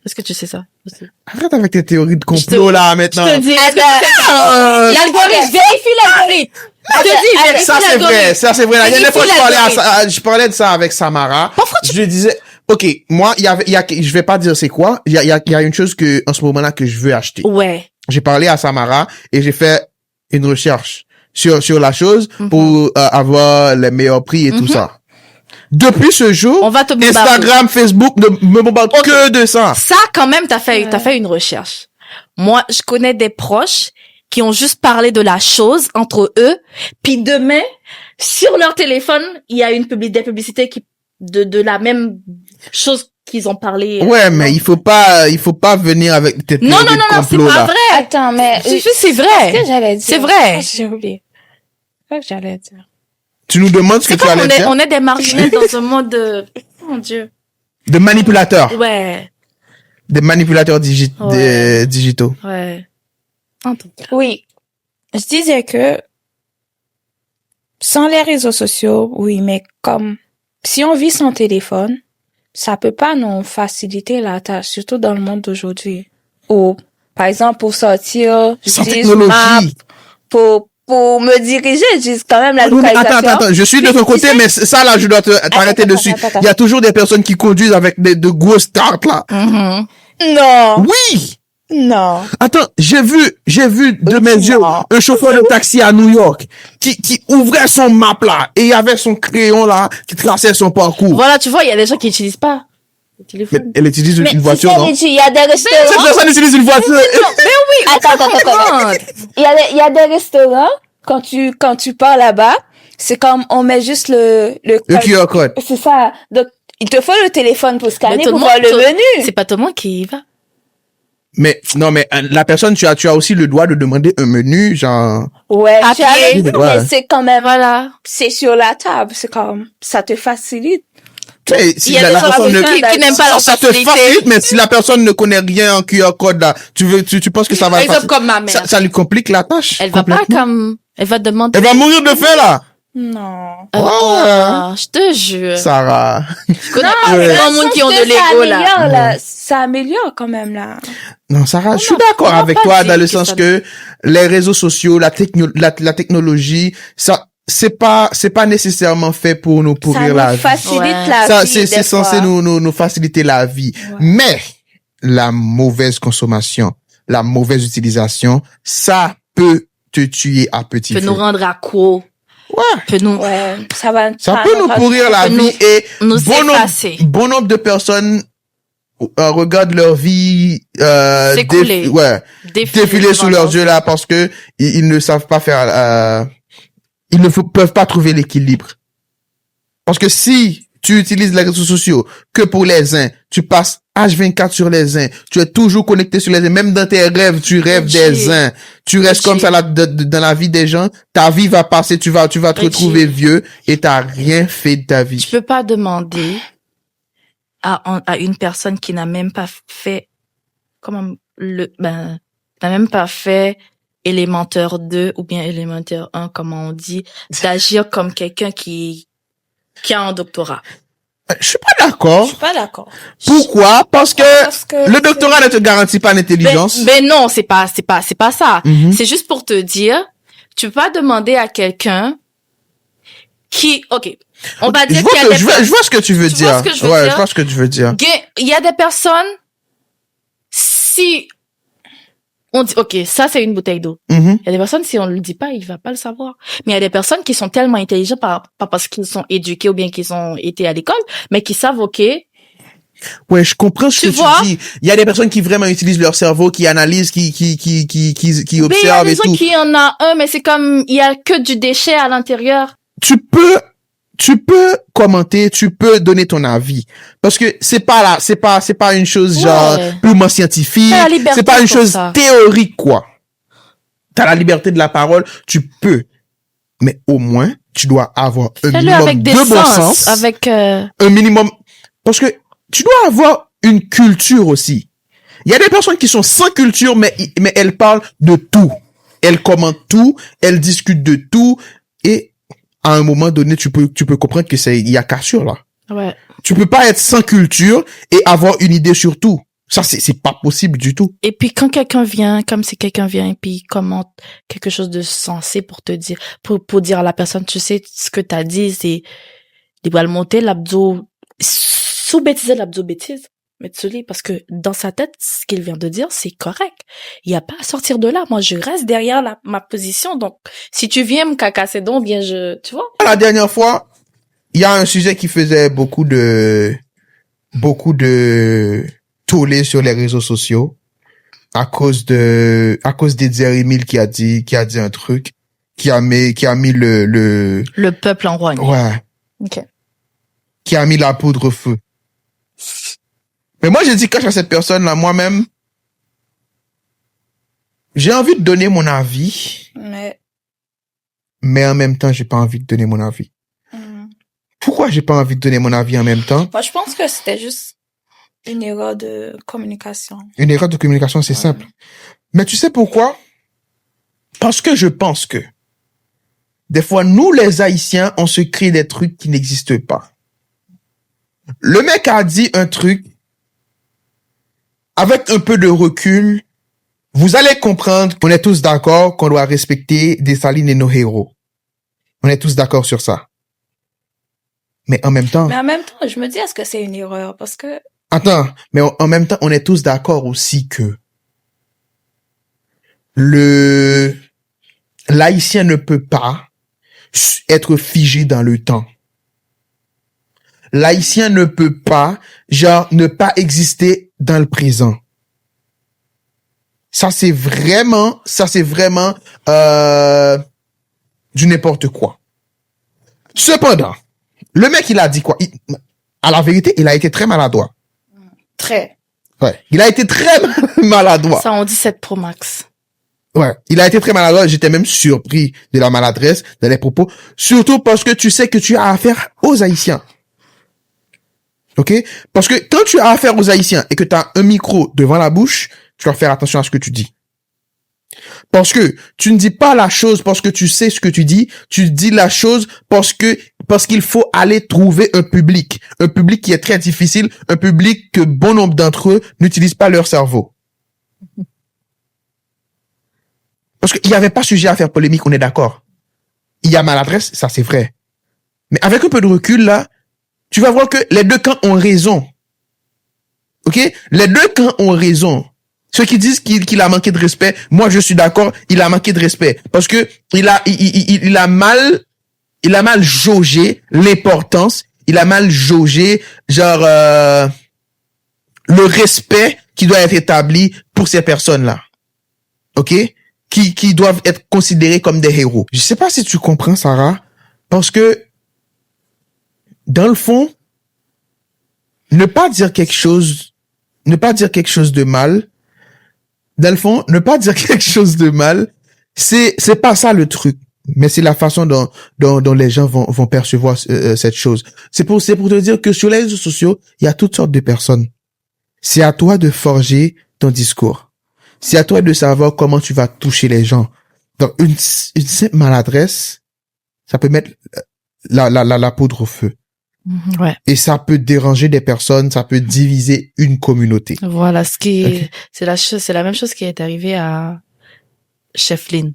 Est-ce que tu sais ça aussi? Arrête avec tes théories de complot, là, maintenant. Je te dis, est-ce que tu sais ça? L'algorithme, vérifie l'algorithme. Je te dis, vérifie Ça, c'est l'algorithme. vrai. Ça, c'est vrai. La dernière fois, Vérifie je parlais de ça avec Samara. Je lui disais, OK, moi, je vais pas dire c'est quoi. Il y a une chose en ce moment-là, que je veux acheter. Ouais. J'ai parlé à Samara et j'ai fait une recherche sur la chose pour avoir les meilleurs prix et tout ça. Depuis ce jour, On va te bombarder. Instagram, Facebook ne me bombardent que de ça. Ça, quand même, t'as fait une recherche. Moi, je connais des proches qui ont juste parlé de la chose entre eux, puis demain, sur leur téléphone, il y a des publicités de la même chose qu'ils ont parlé. Ouais, mais il faut pas venir avec tes théories Non, de c'est complot, pas là. vrai. Attends, mais... C'est vrai. Qu'est-ce que j'allais dire? C'est vrai. Ah, j'ai oublié. Qu'est-ce que j'allais dire? Tu nous demandes ce que C'est tu comme allais dire? on est des marionnettes dans un monde de... Oh mon Dieu. De manipulateurs. Ouais. Des manipulateurs Ouais. digitaux. Ouais. En tout cas. Oui. Je disais que sans les réseaux sociaux, oui, mais comme si on vit sans téléphone, ça peut pas nous faciliter la tâche, surtout dans le monde d'aujourd'hui. Ou, par exemple, pour sortir, Sans j'utilise technologie. Map pour me diriger, j'utilise quand même la Oui, mais localisation. attends, je suis de ton côté, mais ça, là, je dois t'arrêter Attends, dessus. attends. Il y a toujours des personnes qui conduisent avec de grosses tartes, là. Mhm. Non, Oui! non. Attends, j'ai vu de mes yeux un chauffeur de taxi à New York qui ouvrait son map là et il y avait son crayon là qui traçait son parcours. Voilà, tu vois, il y a des gens qui n'utilisent pas le Mais téléphone. elle utilise Mais une voiture, non? il y a des Cette restaurants. personne utilise une voiture. Attends. Il y a des restaurants, quand tu pars là-bas, c'est comme, on met juste le Le QR code. C'est ça. Donc, il te faut le téléphone pour scanner, Mais tout pour le voir monde- le tout- menu. C'est pas tout le monde qui y va. Mais, non, mais la personne, tu as aussi le droit de demander un menu, genre... Ouais, À tu as pied. raison, Ouais. mais c'est quand même, Voilà. c'est sur la table, c'est comme, ça te facilite. Mais si Il y a la des gens personne ne... qui n'aiment pas leur Ça te facilité. facilite, mais si la personne ne connaît rien en QR code là, tu penses que ça va Par exemple, faciliter- comme ma mère. ça lui complique la tâche. Elle va pas complètement. comme... Elle va demander... Elle va mourir de faim là. Non. Oh, je te jure. Sarah. Je connais Non, pas mais grand dans le monde sens qui ont que de l'ego, là. ça améliore, là. Ça améliore quand même, là. Non, Sarah, je suis non, d'accord on va avec pas toi dire dans le que sens ça- que les réseaux sociaux, la technologie, ça, c'est pas nécessairement fait pour nous Ça pourrir nous la vie. facilite Ouais. la Ça, vie. c'est des censé fois. nous faciliter la vie. Ouais. Mais, la mauvaise consommation, la mauvaise utilisation, ça peut te tuer à petit Peut feu. nous rendre accro. Ouais. Peut nous... Ouais, ça va. Ça peut nous pourrir la peut nous- vie et nous nombre, effacer. bon nombre de personnes regardent leur vie S'écouler. défiler sous leurs yeux là parce que ils ne savent pas faire ils ne peuvent pas trouver l'équilibre. Parce que si tu utilises les réseaux sociaux que pour les uns, tu passes H24 sur les uns, tu es toujours connecté sur les uns, même dans tes rêves, tu rêves des uns, tu restes comme ça là dans la vie des gens, ta vie va passer, tu vas te retrouver vieux et t'as rien fait de ta vie. Tu peux pas demander à une personne qui n'a même pas fait n'a même pas fait élémentaire 2 ou bien élémentaire 1 comment on dit, d'agir comme quelqu'un qui a un doctorat. Je suis pas d'accord. Je suis pas d'accord. Pourquoi? Parce que Parce que le doctorat ne te garantit pas l'intelligence. Ben non, c'est pas ça. Mhm. C'est juste pour te dire, tu peux pas demander à quelqu'un qui, OK, on va dire Je vois qu'il y a des je vois ce que tu veux Tu dire. vois ce que je veux Ouais, dire? je vois ce que tu veux dire. Il y a des personnes, si on dit, OK, ça c'est une bouteille d'eau. Mhm. Il y a des personnes, si on le dit pas, il va pas le savoir. Mais il y a des personnes qui sont tellement intelligentes, pas parce qu'ils sont éduqués ou bien qu'ils ont été à l'école, mais qui savent, OK, Ouais, je comprends ce Tu que vois? tu dis. Il y a des personnes qui vraiment utilisent leur cerveau, qui analysent, qui mais il y a observent des et gens tout. qui en a un, mais c'est comme, il y a que du déchet à l'intérieur. Tu peux commenter, tu peux donner ton avis. Parce que c'est pas une chose genre Ouais. purement scientifique. T'as la liberté C'est pas une pour chose ça. théorique, quoi. T'as la liberté de la parole, tu peux. Mais au moins, tu dois avoir un Fais-le minimum avec des de bon sens, sens. avec, Un minimum. Parce que tu dois avoir une culture aussi. Il y a des personnes qui sont sans culture, mais elles parlent de tout. Elles commentent tout, elles discutent de tout, et à un moment donné, tu peux comprendre que il y a cassure là. ouais. Tu peux pas être sans culture et avoir une idée sur tout. Ça, c'est pas possible du tout. Et puis quand quelqu'un vient, comme si quelqu'un vient et puis il commente quelque chose de sensé pour te dire, pour dire à la personne, tu sais, ce que t'as dit, c'est, il va le monter l'abdo, sous-bêtiser l'abdo bêtise. Mais tu lis, parce que dans sa tête, ce qu'il vient de dire, c'est correct. Il y a pas à sortir de là. Moi, je reste derrière ma position. Donc, si tu viens me cacasser donc, bien tu vois. La dernière fois, il y a un sujet qui faisait beaucoup de tollé sur les réseaux sociaux à cause d'Eddie Emile qui a dit un truc, qui a mis Le peuple en rogne. Ouais. Ok. Qui a mis la poudre au feu. Mais moi, j'ai dit, cache à cette personne-là, moi-même, j'ai envie de donner mon avis, mais en même temps, j'ai pas envie de donner mon avis. Pourquoi j'ai pas envie de donner mon avis en même temps? Moi, je pense que c'était juste une erreur de communication. Une erreur de communication, c'est simple. Mais tu sais pourquoi? Parce que je pense que des fois, nous, les Haïtiens, on se crée des trucs qui n'existent pas. Le mec a dit un truc, avec un peu de recul, vous allez comprendre qu'on est tous d'accord qu'on doit respecter Dessalines et nos héros. On est tous d'accord sur ça. Mais en même temps, je me dis, est-ce que c'est une erreur? Parce que... Attends, mais en même temps, on est tous d'accord aussi que l'Haïtien ne peut pas être figé dans le temps. L'Haïtien ne peut pas, ne pas exister dans le présent. Ça, c'est vraiment, du n'importe quoi. Cependant, le mec, il a dit quoi? À la vérité, il a été très maladroit. Très. Ouais. Il a été très maladroit. Ça, on dit 7 Pro Max. Ouais. Il a été très maladroit. J'étais même surpris de la maladresse de les propos. Surtout parce que tu sais que tu as affaire aux Haïtiens. OK? Parce que quand tu as affaire aux Haïtiens et que tu as un micro devant la bouche, tu dois faire attention à ce que tu dis. Parce que tu ne dis pas la chose parce que tu sais ce que tu dis la chose parce qu'il faut aller trouver un public qui est très difficile, un public que bon nombre d'entre eux n'utilisent pas leur cerveau. Parce qu'il n'y avait pas sujet à faire polémique, on est d'accord. Il y a maladresse, ça c'est vrai. Mais avec un peu de recul là, tu vas voir que les deux camps ont raison. OK? Les deux camps ont raison. Ceux qui disent qu'il a manqué de respect, moi je suis d'accord, il a manqué de respect parce que il a mal jaugé l'importance, il a mal jaugé le respect qui doit être établi pour ces personnes-là. OK? Qui doivent être considérés comme des héros. Je sais pas si tu comprends, Sarah, parce que dans le fond, ne pas dire quelque chose de mal, dans le fond, ne pas dire quelque chose de mal, c'est pas ça le truc, mais c'est la façon dont les gens vont percevoir cette chose. C'est pour te dire que sur les réseaux sociaux, il y a toutes sortes de personnes. C'est à toi de forger ton discours. C'est à toi de savoir comment tu vas toucher les gens. Donc une simple maladresse, ça peut mettre la poudre au feu. Ouais. Et ça peut déranger des personnes, ça peut diviser une communauté. Voilà, c'est la même chose qui est arrivée à Chef Lynn.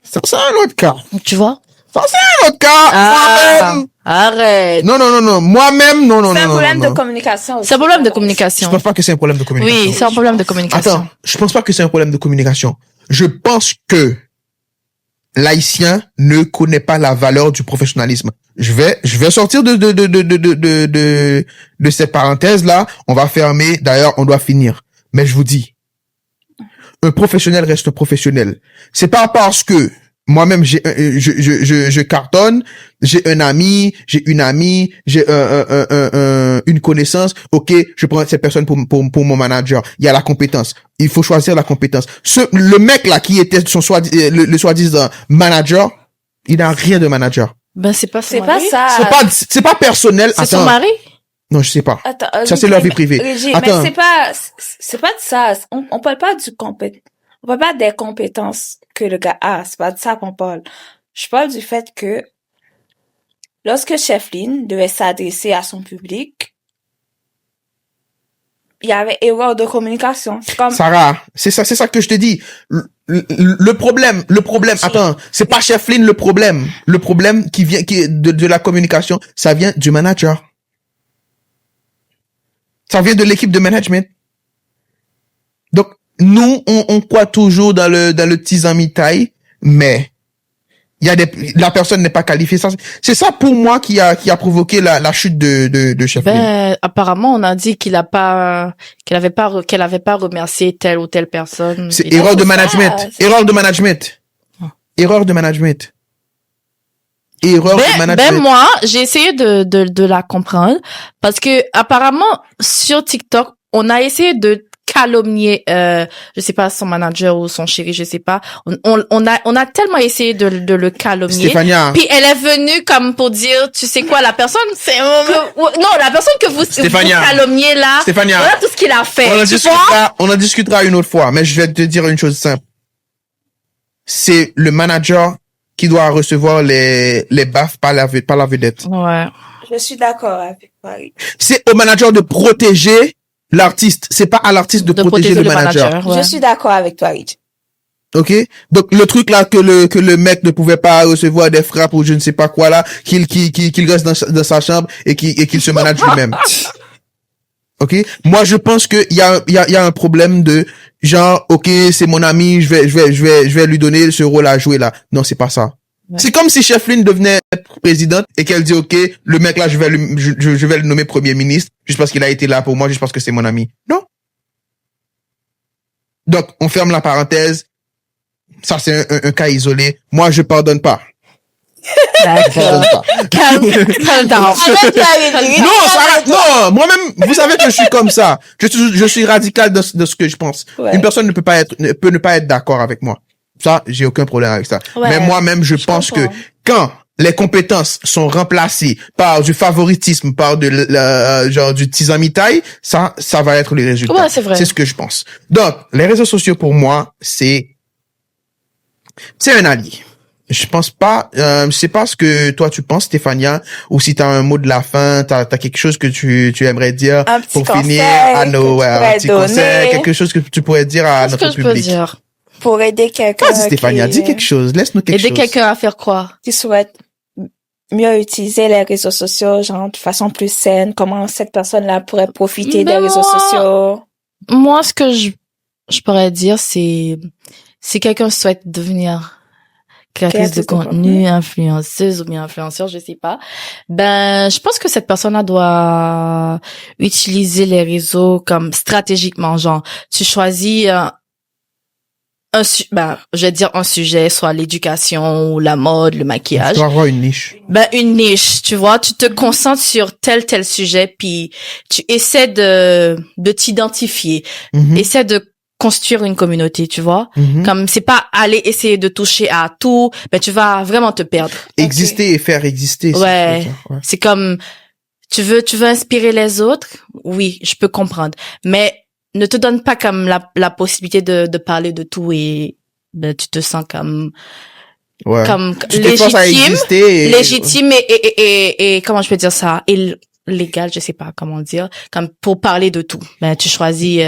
Ça, c'est un autre cas. Tu vois? Ça, c'est un autre cas. Moi-même. Arrête. Non. Moi-même, non. C'est un problème de communication aussi. C'est un problème de communication. Je pense pas que c'est un problème de communication. Oui, c'est un problème de communication. Attends, je pense pas que c'est un problème de communication. Je pense que l'Haïtien ne connaît pas la valeur du professionnalisme. Je vais sortir de cette parenthèse là. On va fermer. D'ailleurs, on doit finir. Mais je vous dis, un professionnel reste un professionnel. C'est pas parce que moi-même je cartonne, j'ai un ami, j'ai une amie, j'ai une connaissance. Ok, je prends cette personne pour mon manager. Il y a la compétence. Il faut choisir la compétence. Le mec là qui était le soi-disant manager, il n'a rien de manager. Ben c'est pas ça. C'est pas personnel. C'est son mari? Non, je sais pas. Attends, ça c'est leur vie privée. Attends. Mais c'est pas de ça. On parle pas on parle pas des compétences que le gars a. C'est pas de ça qu'on parle. Je parle du fait que lorsque Chef Lynn devait s'adresser à son public, il y avait erreur de communication. C'est comme, Sarah, c'est ça que je te dis. Le problème, attends, c'est pas Chef Lynn le problème. Le problème qui vient, de la communication, ça vient du manager. Ça vient de l'équipe de management. Donc, nous, on croit toujours dans le tizamitaï, mais la personne n'est pas qualifiée. C'est ça pour moi qui a provoqué la chute de Chef Lynn. Apparemment, on a dit qu'elle avait pas remercié telle ou telle personne. C'est erreur de management. Erreur de management. Ben moi, j'ai essayé de la comprendre parce que apparemment sur TikTok, on a essayé de calomnier je sais pas, son manager ou son chéri, je sais pas. On a tellement essayé de le calomnier. Stéphania. Puis elle est venue comme pour dire, tu sais quoi, la personne la personne que vous calomniez là. Stéphania. Voilà tout ce qu'il a fait. On en discutera une autre fois, mais je vais te dire une chose simple. C'est le manager qui doit recevoir les baffes par la vedette. Ouais. je suis d'accord avec Paris. C'est au manager de protéger l'artiste. C'est pas à l'artiste de protéger le manager. Ouais. Je suis d'accord avec toi, Rich. Ok? Donc, le truc là que le mec ne pouvait pas recevoir des frappes ou je ne sais pas quoi là, qu'il reste dans sa chambre et qu'il se manage lui-même. Ok? Moi, je pense que il y a un problème de genre, ok, c'est mon ami, je vais lui donner ce rôle à jouer là. Non, c'est pas ça. Ouais. C'est comme si Chef Lynn devenait présidente et qu'elle dit, ok, le mec là, je vais le nommer premier ministre juste parce qu'il a été là pour moi, juste parce que c'est mon ami. Non. Donc, on ferme la parenthèse. Ça, c'est un cas isolé. Moi, je pardonne pas. D'accord. Calme down. Non, moi-même, vous savez que je suis comme ça. Je suis radical de ce que je pense. Ouais. Une personne ne peut ne pas être d'accord avec moi. Ça, j'ai aucun problème avec ça. Ouais. Mais moi-même, je pense que quand les compétences sont remplacées par du favoritisme, par genre du tizamitaï, ça va être les résultats. Ouais, c'est vrai. C'est ce que je pense. Donc, les réseaux sociaux, pour moi, c'est un allié. Je pense pas, je sais pas ce que toi tu penses, Stéphania, ou si t'as un mot de la fin, t'as quelque chose que tu aimerais dire pour finir à nos, un petit conseil, quelque chose que tu pourrais dire à notre public. Pour aider quelqu'un. Vas-y, Stéphania, dis quelque chose, laisse-nous quelque chose. Aider quelqu'un à faire quoi? Qui souhaite mieux utiliser les réseaux sociaux, genre, de façon plus saine, comment cette personne-là pourrait profiter des réseaux sociaux? Moi, ce que je pourrais dire, c'est, si quelqu'un souhaite devenir créatrice de contenu, influenceuse ou bien influenceur, je sais pas. Je pense que cette personne-là doit utiliser les réseaux comme stratégiquement, genre, tu choisis je vais dire un sujet, soit l'éducation ou la mode, le maquillage. Tu dois avoir une niche. Une niche, tu vois, tu te concentres sur tel sujet, puis tu essaies de t'identifier, essaies de construire une communauté, tu vois. Comme c'est pas aller essayer de toucher à tout, tu vas vraiment te perdre. Exister et faire exister. Ouais. C'est comme tu veux inspirer les autres. Oui, je peux comprendre, mais ne te donne pas comme la possibilité de parler de tout et tu te sens comme légitime et comment je peux dire ça, légal, je sais pas comment dire, comme pour parler de tout. Tu choisis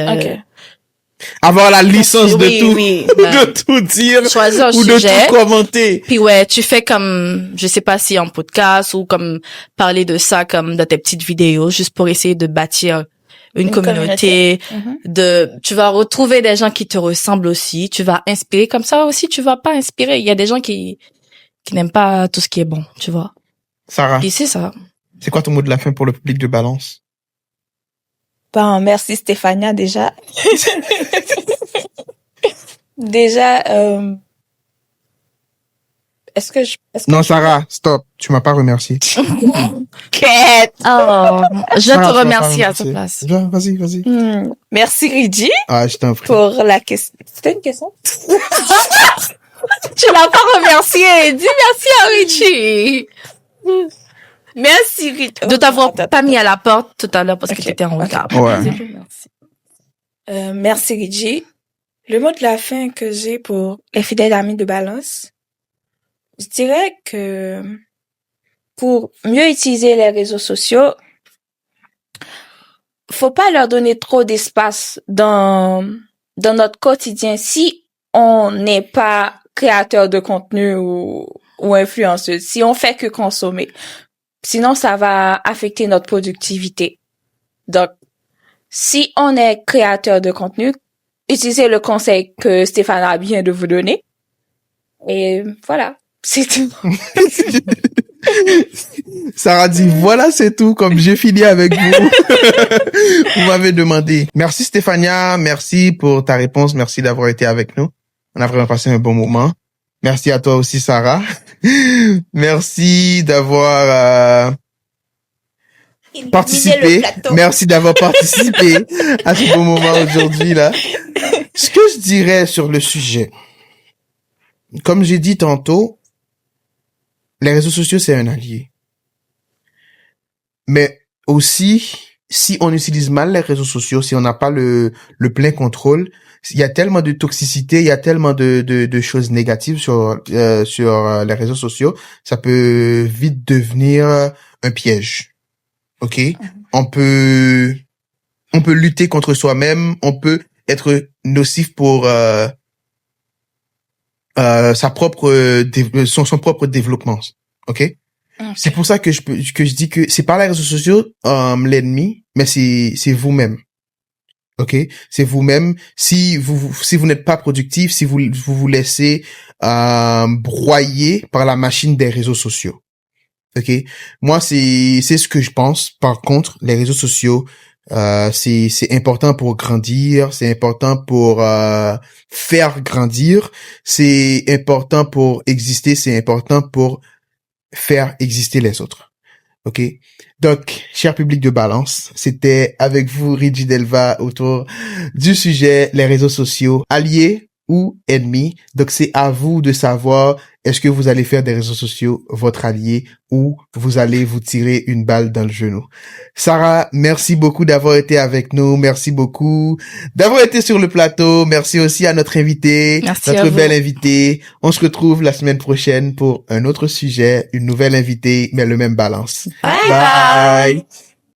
avoir la licence de tout, de tout dire ou de tout commenter. Puis tu fais comme, je sais pas si en podcast ou comme parler de ça comme dans tes petites vidéos, juste pour essayer de bâtir une communauté. Tu vas retrouver des gens qui te ressemblent aussi, tu vas inspirer, comme ça aussi tu vas pas inspirer. Il y a des gens qui n'aiment pas tout ce qui est bon, tu vois. Sarah. Puis c'est ça. C'est quoi ton mot de la fin pour le public de Balance? Merci Stéphania déjà. Non, Sarah, stop. Tu m'as pas remercié. Quête. Je te remercie à ta place. Vas-y. Merci Rigi. Je t'en prie. Pour la question. C'était une question? Tu l'as pas remercié. Dis merci à Richie. Merci Rigi. De t'avoir pas mis à la porte tout à l'heure parce que tu étais en retard. Ouais. Merci. Merci Rigi. Le mot de la fin que j'ai pour les fidèles amis de Balance, je dirais que pour mieux utiliser les réseaux sociaux, faut pas leur donner trop d'espace dans notre quotidien si on n'est pas créateur de contenu ou influenceuse, si on fait que consommer. Sinon, ça va affecter notre productivité. Donc, si on est créateur de contenu, utilisez le conseil que Stéphane vient de vous donner. Et voilà, c'est tout. Sarah dit, voilà, c'est tout, comme j'ai fini avec vous. Vous m'avez demandé. Merci Stéphania, merci pour ta réponse, merci d'avoir été avec nous. On a vraiment passé un bon moment. Merci à toi aussi, Sarah. Merci d'avoir participé. Merci d'avoir participé à ce bon moment aujourd'hui, là. Ce que je dirais sur le sujet, comme j'ai dit tantôt, les réseaux sociaux, c'est un allié. Mais aussi, si on utilise mal les réseaux sociaux, si on n'a pas le plein contrôle, il y a tellement de toxicité, il y a tellement de choses négatives sur les réseaux sociaux, ça peut vite devenir un piège. OK? On peut lutter contre soi-même, on peut être nocif pour son propre développement. OK? C'est pour ça que je dis que c'est pas les réseaux sociaux l'ennemi, mais c'est vous-même. OK? C'est vous-même. Si vous n'êtes pas productif, si vous vous laissez broyer par la machine des réseaux sociaux. OK? Moi, c'est ce que je pense. Par contre, les réseaux sociaux, c'est important pour grandir, c'est important pour faire grandir, c'est important pour exister, c'est important pour faire exister les autres. OK? Donc, cher public de Balance, c'était avec vous, Reggie Delva, autour du sujet, les réseaux sociaux, alliés ou ennemis. Donc, c'est à vous de savoir, est-ce que vous allez faire des réseaux sociaux votre allié ou vous allez vous tirer une balle dans le genou. Sarah, merci beaucoup d'avoir été avec nous. Merci beaucoup d'avoir été sur le plateau. Merci aussi à notre invité, notre belle invitée. On se retrouve la semaine prochaine pour un autre sujet, une nouvelle invitée, mais le même Balance. Bye. Bye.